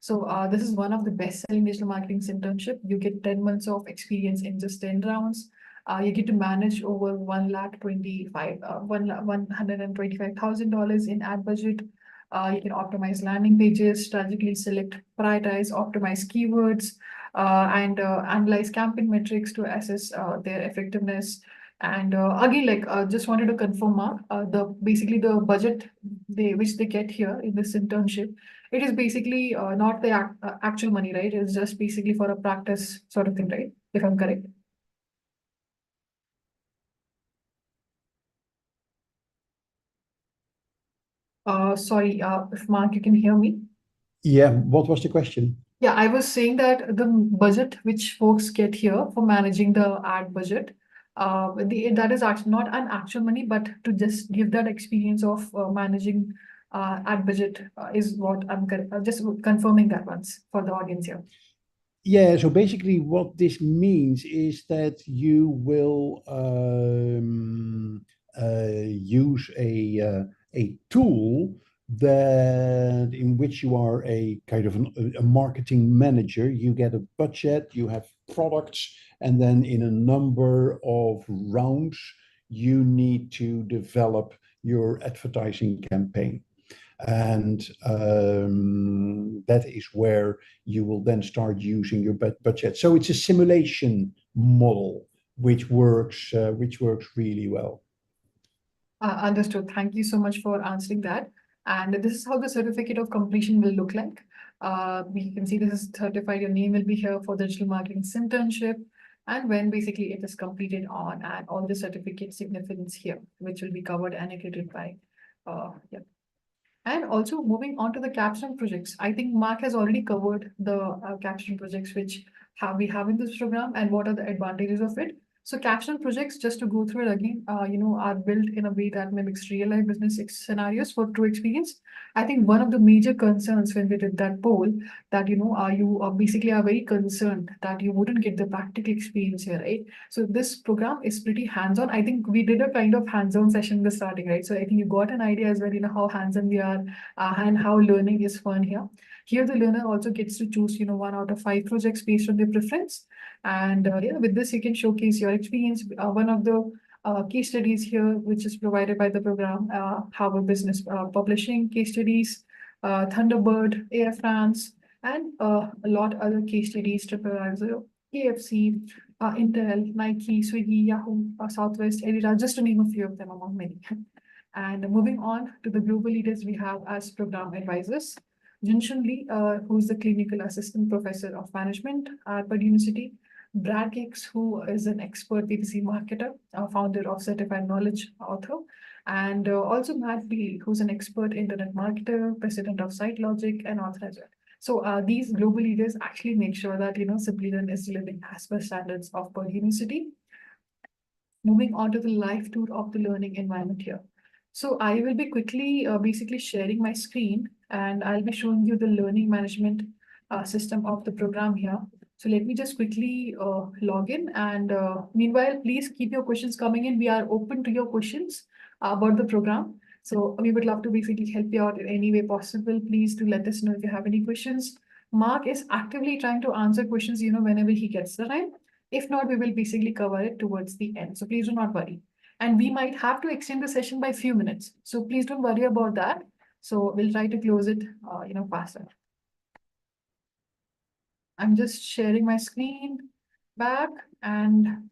So this is one of the best-selling digital marketing internship. You get 10 months of experience in just 10 rounds. You get to manage over $125,000 in ad budget. You can optimize landing pages, strategically select, prioritize, optimize keywords, and analyze campaign metrics to assess their effectiveness. And again, just wanted to confirm, Mark, basically the budget which they get here in this internship, it is basically not the actual money, right? It's just basically for a practice sort of thing, right? If I'm correct. Sorry, if Mark, you can hear me. Yeah, what was the question? Yeah, I was saying that the budget which folks get here for managing the ad budget, that is actually not an actual money, but to just give that experience of managing ad budget is what I'm just confirming that once for the audience here. Yeah, so basically what this means is that you will use a tool that in which you are a kind of a marketing manager. You get a budget, you have products, and then in a number of rounds, you need to develop your advertising campaign. And that is where you will then start using your budget. So it's a simulation model which works really well. Understood. Thank you so much for answering that. And this is how the certificate of completion will look like. We can see this is certified. Your name will be here for the digital marketing internship, and when basically it is completed on, and all the certificate significance here, which will be covered and accredited by. Yeah. And also moving on to the capstone projects, I think Mark has already covered the capstone projects which we have in this program and what are the advantages of it. So capstone projects, just to go through it again, are built in a way that mimics real life business scenarios for true experience. I think one of the major concerns when we did that poll that, you basically are very concerned that you wouldn't get the practical experience here, right? So this program is pretty hands-on. I think we did a kind of hands-on session in the starting, right? So I think you got an idea as well, how hands-on we are and how learning is fun here. Here, the learner also gets to choose, 1 out of 5 projects based on their preference. And yeah, with this, you can showcase your experience. One of the case studies here, which is provided by the program, Harvard Business Publishing case studies, Thunderbird, Air France, and a lot other case studies, TripAdvisor, KFC, Intel, Nike, Swiggy, Yahoo, Southwest, Adidas, just to name a few of them among many. And moving on to the global leaders we have as program advisors. Jinshan Lee, who is the clinical assistant professor of management at Purdue University. Brad Hicks, who is an expert PPC marketer, founder of Certified Knowledge author. And also Matt Beal, who's an expert internet marketer, president of SiteLogic, and author as well. So these global leaders actually make sure that Simplylearn is delivering as per standards of Purdue University. Moving on to the live tour of the learning environment here. So I will be quickly basically sharing my screen, and I'll be showing you the learning management system of the program here. So let me just quickly log in, and meanwhile, please keep your questions coming in. We are open to your questions about the program. So we would love to basically help you out in any way possible. Please do let us know if you have any questions. Mark is actively trying to answer questions, whenever he gets the time. If not, we will basically cover it towards the end. So please do not worry. And we might have to extend the session by a few minutes. So please don't worry about that. So we'll try to close it, faster. I'm just sharing my screen back, and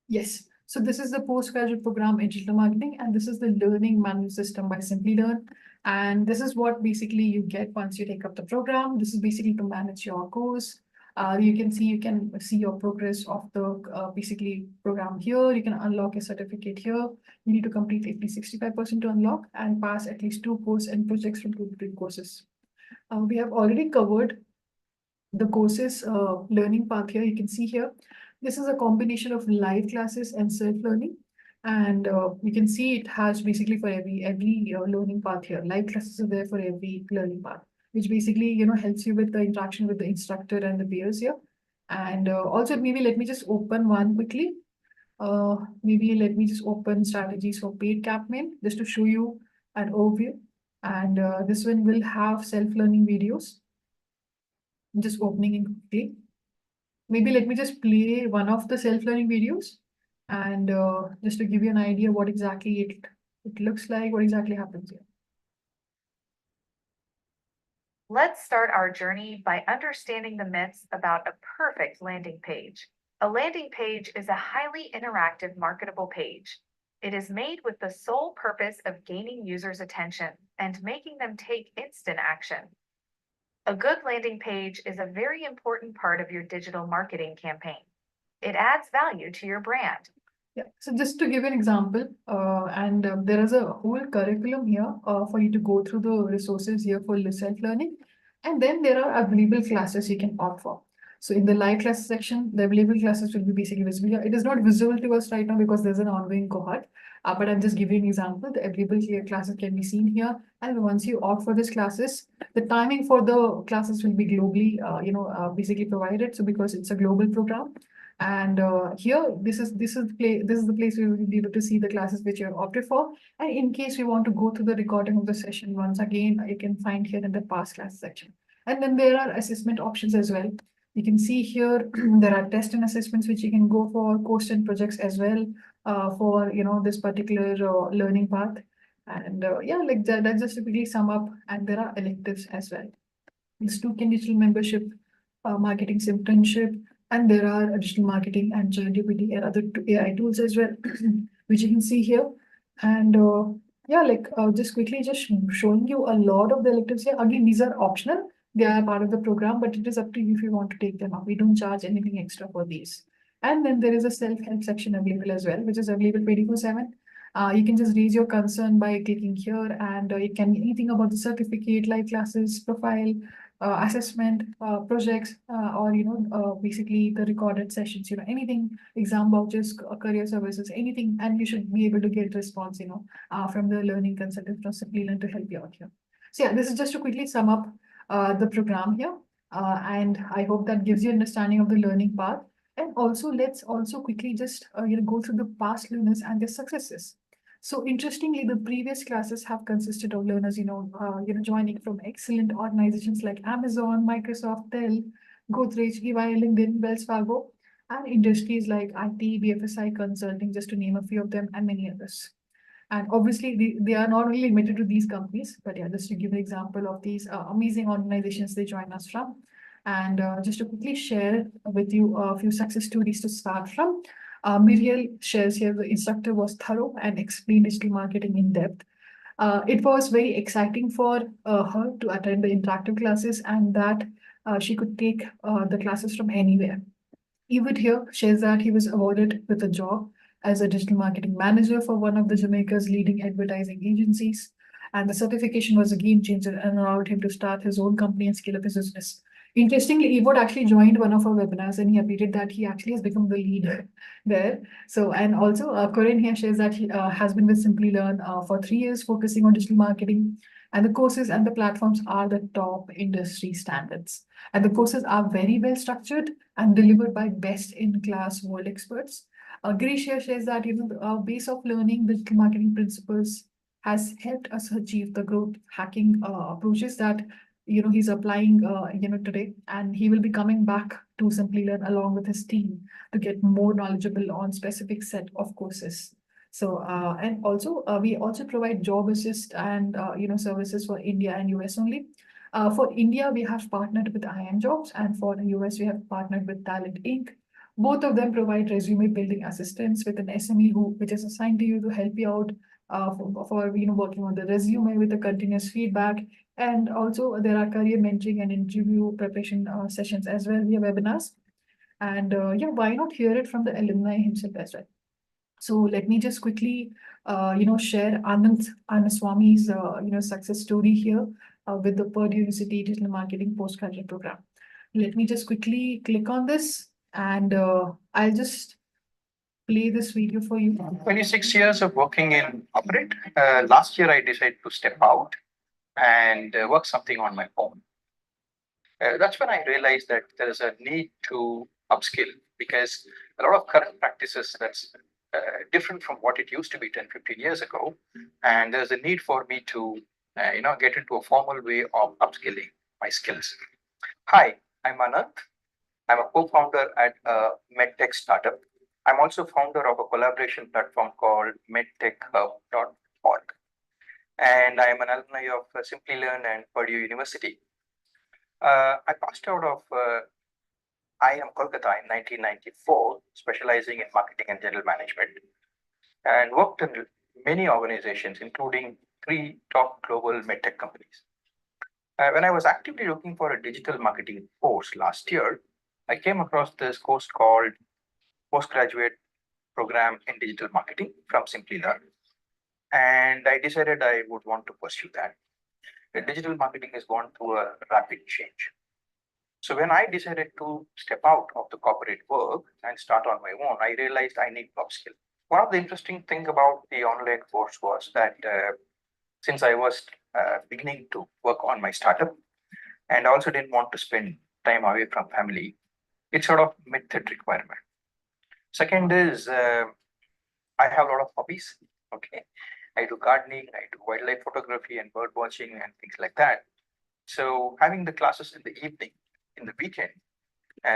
yes. So this is the postgraduate program in digital marketing, and this is the learning management system by Simplylearn. And this is what basically you get once you take up the program. This is basically to manage your course. You can see your progress of the basically program here. You can unlock a certificate here. You need to complete at least 65% to unlock and pass at least 2 course and projects from 2 to 3 courses. We have already covered the courses learning path here. You can see here, this is a combination of live classes and self-learning. And you can see it has basically for every learning path here. Live classes are there for every learning path, which basically, helps you with the interaction with the instructor and the peers here. And also maybe let me just open one quickly. Maybe let me just open strategies for paid Campman just to show you an overview. And this one will have self-learning videos. I'm just opening it quickly. Maybe let me just play one of the self-learning videos, and just to give you an idea what exactly it looks like, what exactly happens here. Let's start our journey by understanding the myths about a perfect landing page. A landing page is a highly interactive marketable page. It is made with the sole purpose of gaining users' attention and making them take instant action. A good landing page is a very important part of your digital marketing campaign. It adds value to your brand. Yeah, so just to give an example, there is a whole curriculum here for you to go through the resources here for self-learning. And then there are available classes you can opt for. So in the live class section, the available classes will be basically visible here. It is not visible to us right now because there's an ongoing cohort. But I'm just giving you an example. The available classes can be seen here. And once you opt for these classes, the timing for the classes will be globally, basically provided. So because it's a global program. And here, this is the place we will be able to see the classes which you have opted for. And in case you want to go through the recording of the session once again, you can find here in the past class section. And then there are assessment options as well. You can see here there are test and assessments which you can go for, course and projects as well for this particular learning path. And yeah, like that just to quickly sum up. And there are electives as well. This Student Digital Membership, Marketing Internship, and there are additional marketing and Generative AI and other AI tools as well, which you can see here. And yeah, just quickly just showing you a lot of the electives here. Again, these are optional. They are part of the program, but it is up to you if you want to take them up. We don't charge anything extra for these. And then there is a self-help section available as well, which is available 24/7. You can just raise your concern by clicking here, and it can be anything about the certificate, live classes, profile, assessment, projects, or basically the recorded sessions, anything, exam vouchers, career services, anything, and you should be able to get response, from the learning consultant from Simplylearn to help you out here. So yeah, this is just to quickly sum up the program here, and I hope that gives you understanding of the learning path. And also, let's also quickly just go through the past learners and their successes. So interestingly, the previous classes have consisted of learners, joining from excellent organizations like Amazon, Microsoft, Dell, Godrej, EY, LinkedIn, Wells Fargo, and industries like IT, BFSI, consulting, just to name a few of them, and many others. And obviously, they are not only limited to these companies, but yeah, just to give an example of these amazing organizations they join us from. And just to quickly share with you a few success stories to start from. Muriel shares here the instructor was thorough and explained digital marketing in depth. It was very exciting for her to attend the interactive classes and that she could take the classes from anywhere. Even here shares that he was awarded with a job as a digital marketing manager for one of the Jamaica's leading advertising agencies. And the certification was a game changer and allowed him to start his own company and scale up his business. Interestingly, Ewood actually joined one of our webinars and he updated that he actually has become the lead there. So, and also Corinne here shares that he has been with Simplylearn for 3 years, focusing on digital marketing. And the courses and the platforms are the top industry standards. And the courses are very well structured and delivered by best-in-class world experts. Girish here shares that the base of learning digital marketing principles has helped us achieve the growth hacking approaches that he's applying today, and he will be coming back to Simplylearn along with his team to get more knowledgeable on specific set of courses. So and also we also provide job assist and services for India and US only. For India, we have partnered with IM Jobs, and for the US, we have partnered with Talent Inc. Both of them provide resume building assistance with an SME which is assigned to you to help you out for working on the resume with the continuous feedback. And also there are career mentoring and interview preparation sessions as well via webinars. And yeah, why not hear it from the alumni himself as well? So let me just quickly, share Anand Anaswamy's, success story here with the Purdue University Digital Marketing Postgraduate Program. Let me just quickly click on this and I'll just play this video for you. 26 years of working in corporate. Last year, I decided to step out and work something on my own. That's when I realized that there is a need to upskill because a lot of current practices that's different from what it used to be 10, 15 years ago. And there's a need for me to, get into a formal way of upskilling my skills. Hi, I'm Anant. I'm a co-founder at a medtech startup. I'm also founder of a collaboration platform called medtechhub.org. And I am an alumni of Simplylearn and Purdue University. I passed out of IIM Kolkata in 1994, specializing in marketing and general management, and worked in many organizations, including 3 top global medtech companies. When I was actively looking for a digital marketing course last year, I came across this course called Postgraduate Program in Digital Marketing from Simplylearn. And I decided I would want to pursue that. The digital marketing has gone through a rapid change. So when I decided to step out of the corporate work and start on my own, I realized I need to upskill. One of the interesting things about the online course was that since I was beginning to work on my startup and also didn't want to spend time away from family, it sort of met that requirement. Second is I have a lot of hobbies. Okay, I do gardening, I do wildlife photography and bird watching and things like that. So having the classes in the evening, in the weekend,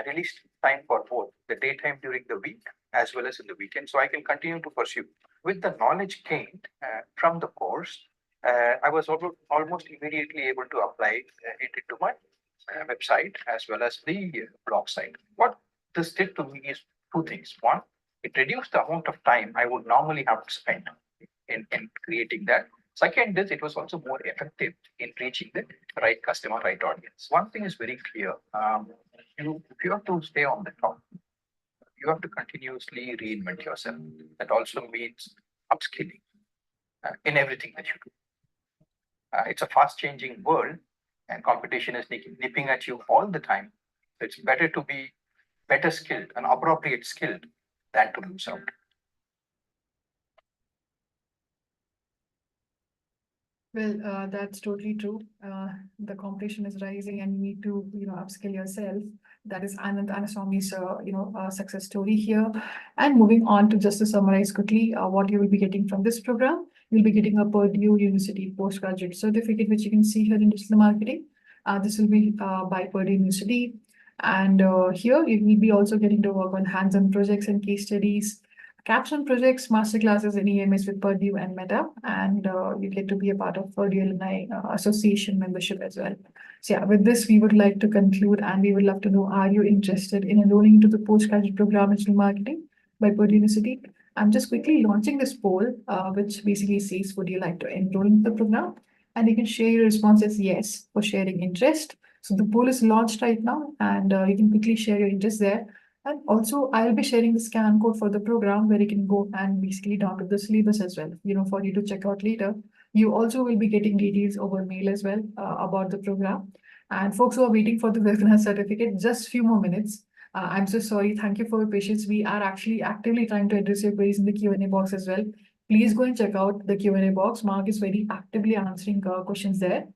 released time for both the daytime during the week as well as in the weekend, so I can continue to pursue. With the knowledge gained from the course, I was almost immediately able to apply it into my website as well as the blog site. What this did to me is 2 things. One, it reduced the amount of time I would normally have to spend in creating that. Second is it was also more effective in reaching the right customer, right audience. One thing is very clear. If you have to stay on the top, you have to continuously reinvent yourself. That also means upskilling in everything that you do. It's a fast changing world and competition is nipping at you all the time. It's better to be better skilled and appropriate skilled than to lose out. Well, that's totally true. The competition is rising and you need to, upskill yourself. that is Anand Anaswamy's success story here. And moving on to just to summarize quickly what you will be getting from this program. You'll be getting a Purdue University postgraduate certificate, which you can see here in digital marketing. This will be by Purdue University. And here you will be also getting to work on hands-on projects and case studies, capstone projects, masterclasses in EMS with Purdue and Meta, and you get to be a part of Purdue Alumni Association membership as well. So yeah, with this, we would like to conclude, and we would love to know, are you interested in enrolling into the postgraduate program in digital marketing by Purdue University? I'm just quickly launching this poll, which basically says, would you like to enroll in the program? And you can share your response as yes for sharing interest. So the poll is launched right now, and you can quickly share your interest there. And also, I'll be sharing the scan code for the program where you can go and basically download the syllabus as well, for you to check out later. You also will be getting details over mail as well about the program. And folks who are waiting for the webinar certificate, just few more minutes. I'm so sorry. Thank you for your patience. We are actually actively trying to address your queries in the Q&A box as well. Please go and check out the Q&A box. Mark is very actively answering questions there.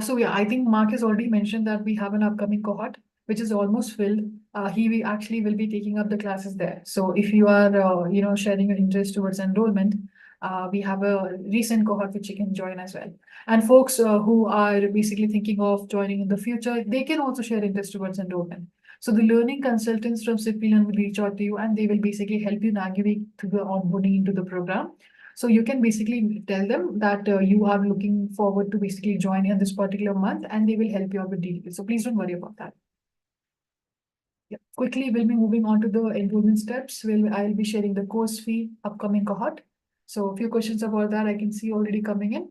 So yeah, I think Mark has already mentioned that we have an upcoming cohort, which is almost filled. He actually will be taking up the classes there. So if you are, sharing your interest towards enrollment, we have a recent cohort which you can join as well. And folks who are basically thinking of joining in the future, they can also share interest towards enrollment. So the learning consultants from Simplylearn will reach out to you, and they will basically help you navigate through the onboarding into the program. So you can basically tell them that you are looking forward to basically join in this particular month, and they will help you out with details. So please don't worry about that. Yeah. Quickly, we'll be moving on to the enrollment steps. I'll be sharing the course fee, upcoming cohort. So a few questions about that I can see already coming in.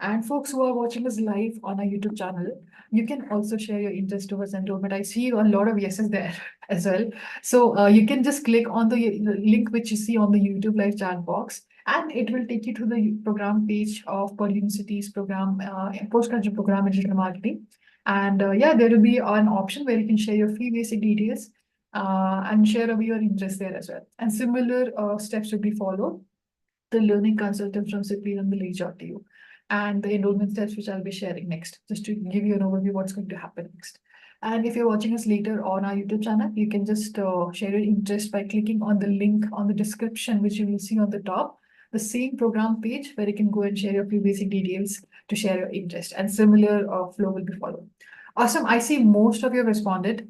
And folks who are watching us live on our YouTube channel, you can also share your interest towards enrollment. I see a lot of yeses there as well. So you can just click on the link which you see on the YouTube live chat box, and it will take you to the program page of Purdue University's program, postgraduate program in digital marketing. And yeah, there will be an option where you can share your fee basic details and share your interest there as well. And similar steps will be followed. The learning consultant from Simplylearn will reach out to you, and the enrollment steps which I'll be sharing next, just to give you an overview what's going to happen next. And if you're watching us later on our YouTube channel, you can just share your interest by clicking on the link on the description, which you will see on the top, the same program page where you can go and share your few basic details to share your interest, and similar flow will be followed. Awesome. I see most of you have responded.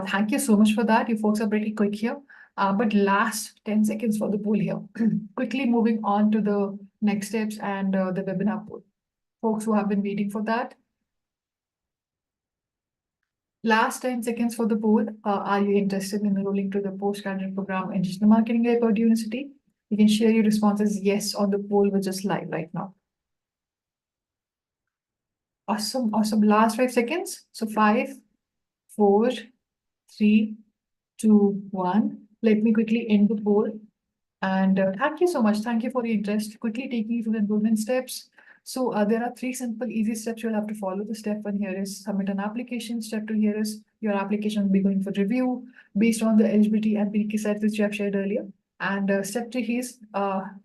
Thank you so much for that. You folks are pretty quick here. But last 10 seconds for the poll here. Quickly moving on to the next steps and the webinar poll. Folks who have been waiting for that. Last 10 seconds for the poll. Are you interested in enrolling to the postgraduate program in digital marketing at Purdue University? You can share your responses yes on the poll, which is live right now. Awesome, awesome. Last 5 seconds. So 5, 4, 3, 2, 1. Let me quickly end the poll. And thank you so much. Thank you for your interest. Quickly taking you through the enrollment steps. So there are 3 simple, easy steps you'll have to follow. The step 1 here is submit an application. Step 2 here is your application will be going for review based on the eligibility and prerequisites which you have shared earlier. And step 3 is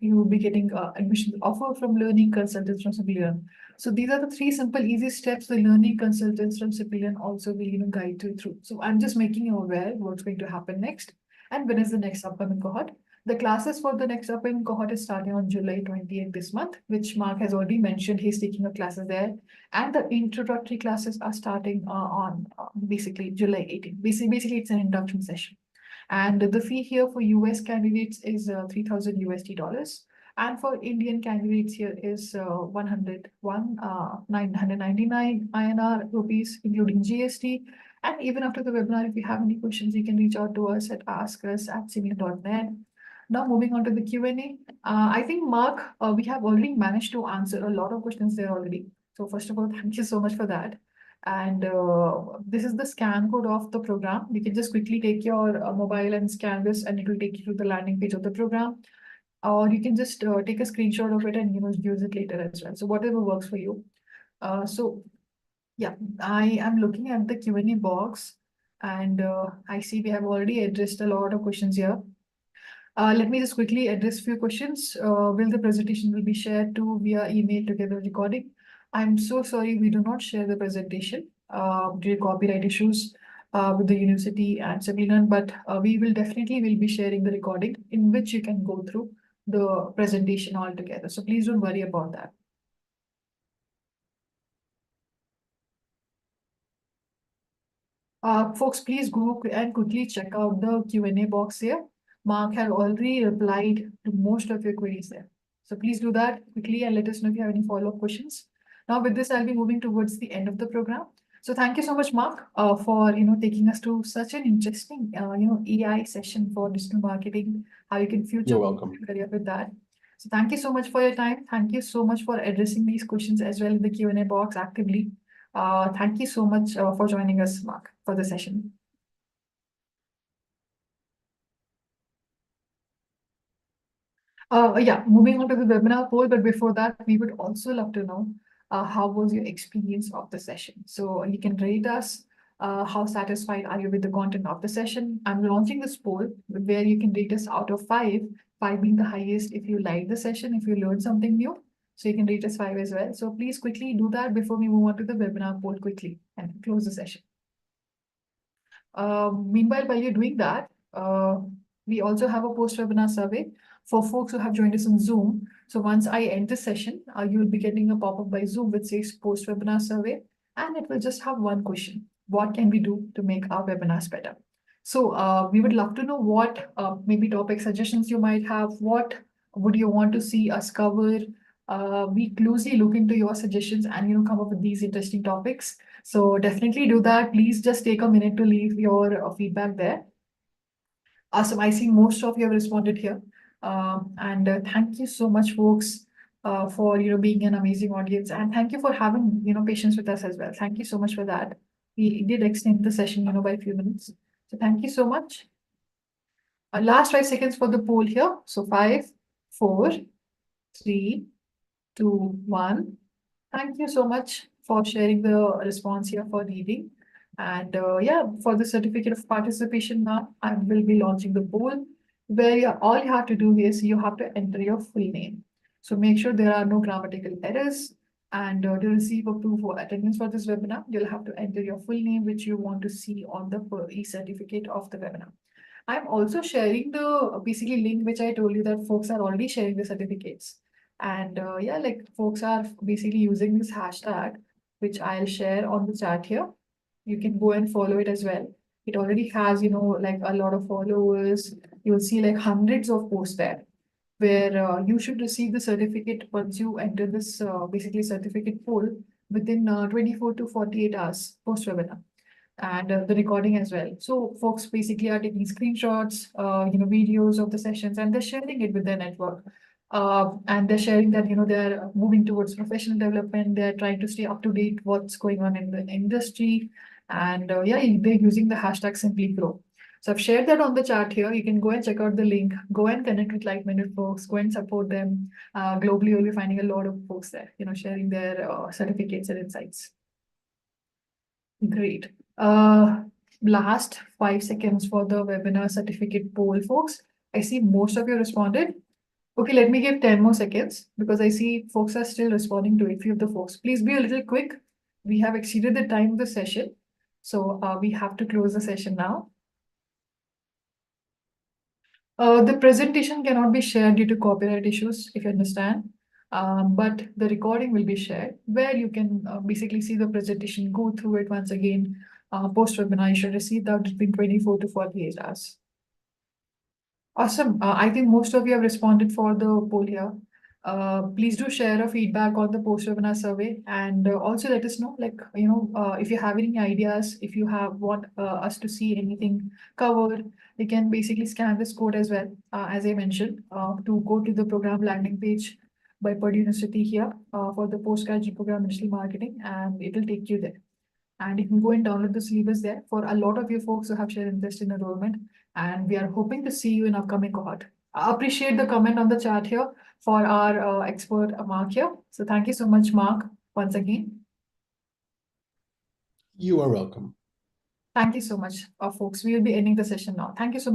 you will be getting admission offer from learning consultants from Simplylearn. So these are the 3 simple, easy steps the learning consultants from Simplylearn also will guide you through. So I'm just making you aware what's going to happen next and when is the next upcoming cohort. The classes for the next upcoming cohort is starting on July 28th this month, which Mark has already mentioned. He's taking the classes there. And the introductory classes are starting on basically July 18th. Basically, it's an induction session. And the fee here for US candidates is 3,000 USD dollars. And for Indian candidates here is 999 INR rupees, including GST. And even after the webinar, if you have any questions, you can reach out to us at askus@simplilearn.net. Now moving on to the Q&A. I think, Mark, we have already managed to answer a lot of questions there already. So first of all, thank you so much for that. And this is the scan code of the program. You can just quickly take your mobile and scan this, and it will take you to the landing page of the program. Or you can just take a screenshot of it and use it later as well. So whatever works for you. So yeah, I am looking at the Q&A box, and I see we have already addressed a lot of questions here. Let me just quickly address a few questions. Will the presentation be shared to via email together with recording? I'm so sorry we do not share the presentation due to copyright issues with the university and Simplylearn, but we will definitely be sharing the recording in which you can go through the presentation altogether. So please don't worry about that. Folks, please go and quickly check out the Q&A box here. Mark has already replied to most of your queries there. So please do that quickly and let us know if you have any follow-up questions. Now with this, I'll be moving towards the end of the program. So thank you so much, Mark, for taking us to such an interesting AI session for digital marketing, how you can future You're welcome. career with that. So thank you so much for your time. Thank you so much for addressing these questions as well in the Q&A box actively. Thank you so much for joining us, Mark, for the session. Yeah, moving on to the webinar poll, but before that, we would also love to know how was your experience of the session? So you can rate us. How satisfied are you with the content of the session? I'm launching this poll where you can rate us out of 5, 5 being the highest if you like the session, if you learned something new. So you can rate us 5 as well. So please quickly do that before we move on to the webinar poll quickly and close the session. Meanwhile, while you're doing that, we also have a post-webinar survey for folks who have joined us on Zoom. So once I end the session, you will be getting a pop-up by Zoom which says post-webinar survey, and it will just have one question. What can we do to make our webinars better? So we would love to know what maybe topic suggestions you might have. What would you want to see us cover? We closely look into your suggestions and come up with these interesting topics. So definitely do that. Please just take a minute to leave your feedback there. Awesome. I see most of you have responded here. And thank you so much, folks, for being an amazing audience. And thank you for having patience with us as well. Thank you so much for that. We did extend the session by a few minutes. So thank you so much. Last 5 seconds for the poll here. So 5, 4, 3, 2, 1. Thank you so much for sharing the response here for reading. And yeah, for the certificate of participation now, I will be launching the poll where all you have to do is you have to enter your full name. So make sure there are no grammatical errors. And to receive a proof of attendance for this webinar, you'll have to enter your full name, which you want to see on the e-certificate of the webinar. I'm also sharing the basically link, which I told you that folks are already sharing the certificates. And yeah, like folks are basically using this hashtag, which I'll share on the chat here. You can go and follow it as well. It already has, like a lot of followers. You'll see like hundreds of posts there where you should receive the certificate once you enter this basically certificate poll within 24 to 48 hours post webinar. And the recording as well. So folks basically are taking screenshots, videos of the sessions, and they're sharing it with their network. And they're sharing that, they're moving towards professional development. They're trying to stay up to date what's going on in the industry. And yeah, they're using the hashtag SimplyGrow. So I've shared that on the chat here. You can go and check out the link, go and connect with like-minded folks, go and support them. Globally, you'll be finding a lot of folks there, sharing their certificates and insights. Great. Last 5 seconds for the webinar certificate poll, folks. I see most of you responded. Okay, let me give 10 more seconds because I see folks are still responding to it. Few of the folks, please be a little quick. We have exceeded the time of the session. So we have to close the session now. The presentation cannot be shared due to copyright issues, if you understand. But the recording will be shared where you can basically see the presentation, go through it once again. Post-webinar, you should receive that between 24 to 48 hours. Awesome. I think most of you have responded for the poll here. Please do share a feedback on the post-webinar survey and also let us know, like, if you have any ideas, if you want us to see anything covered, you can basically scan this code as well, as I mentioned, to go to the program landing page by Purdue University here for the postgraduate program in digital marketing, and it will take you there. And you can go and download the syllabus there for a lot of you folks who have shared interest in enrollment. And we are hoping to see you in upcoming cohort. I appreciate the comment on the chat here for our expert Mark here. So thank you so much, Mark, once again. You are welcome. Thank you so much, folks. We will be ending the session now. Thank you so much.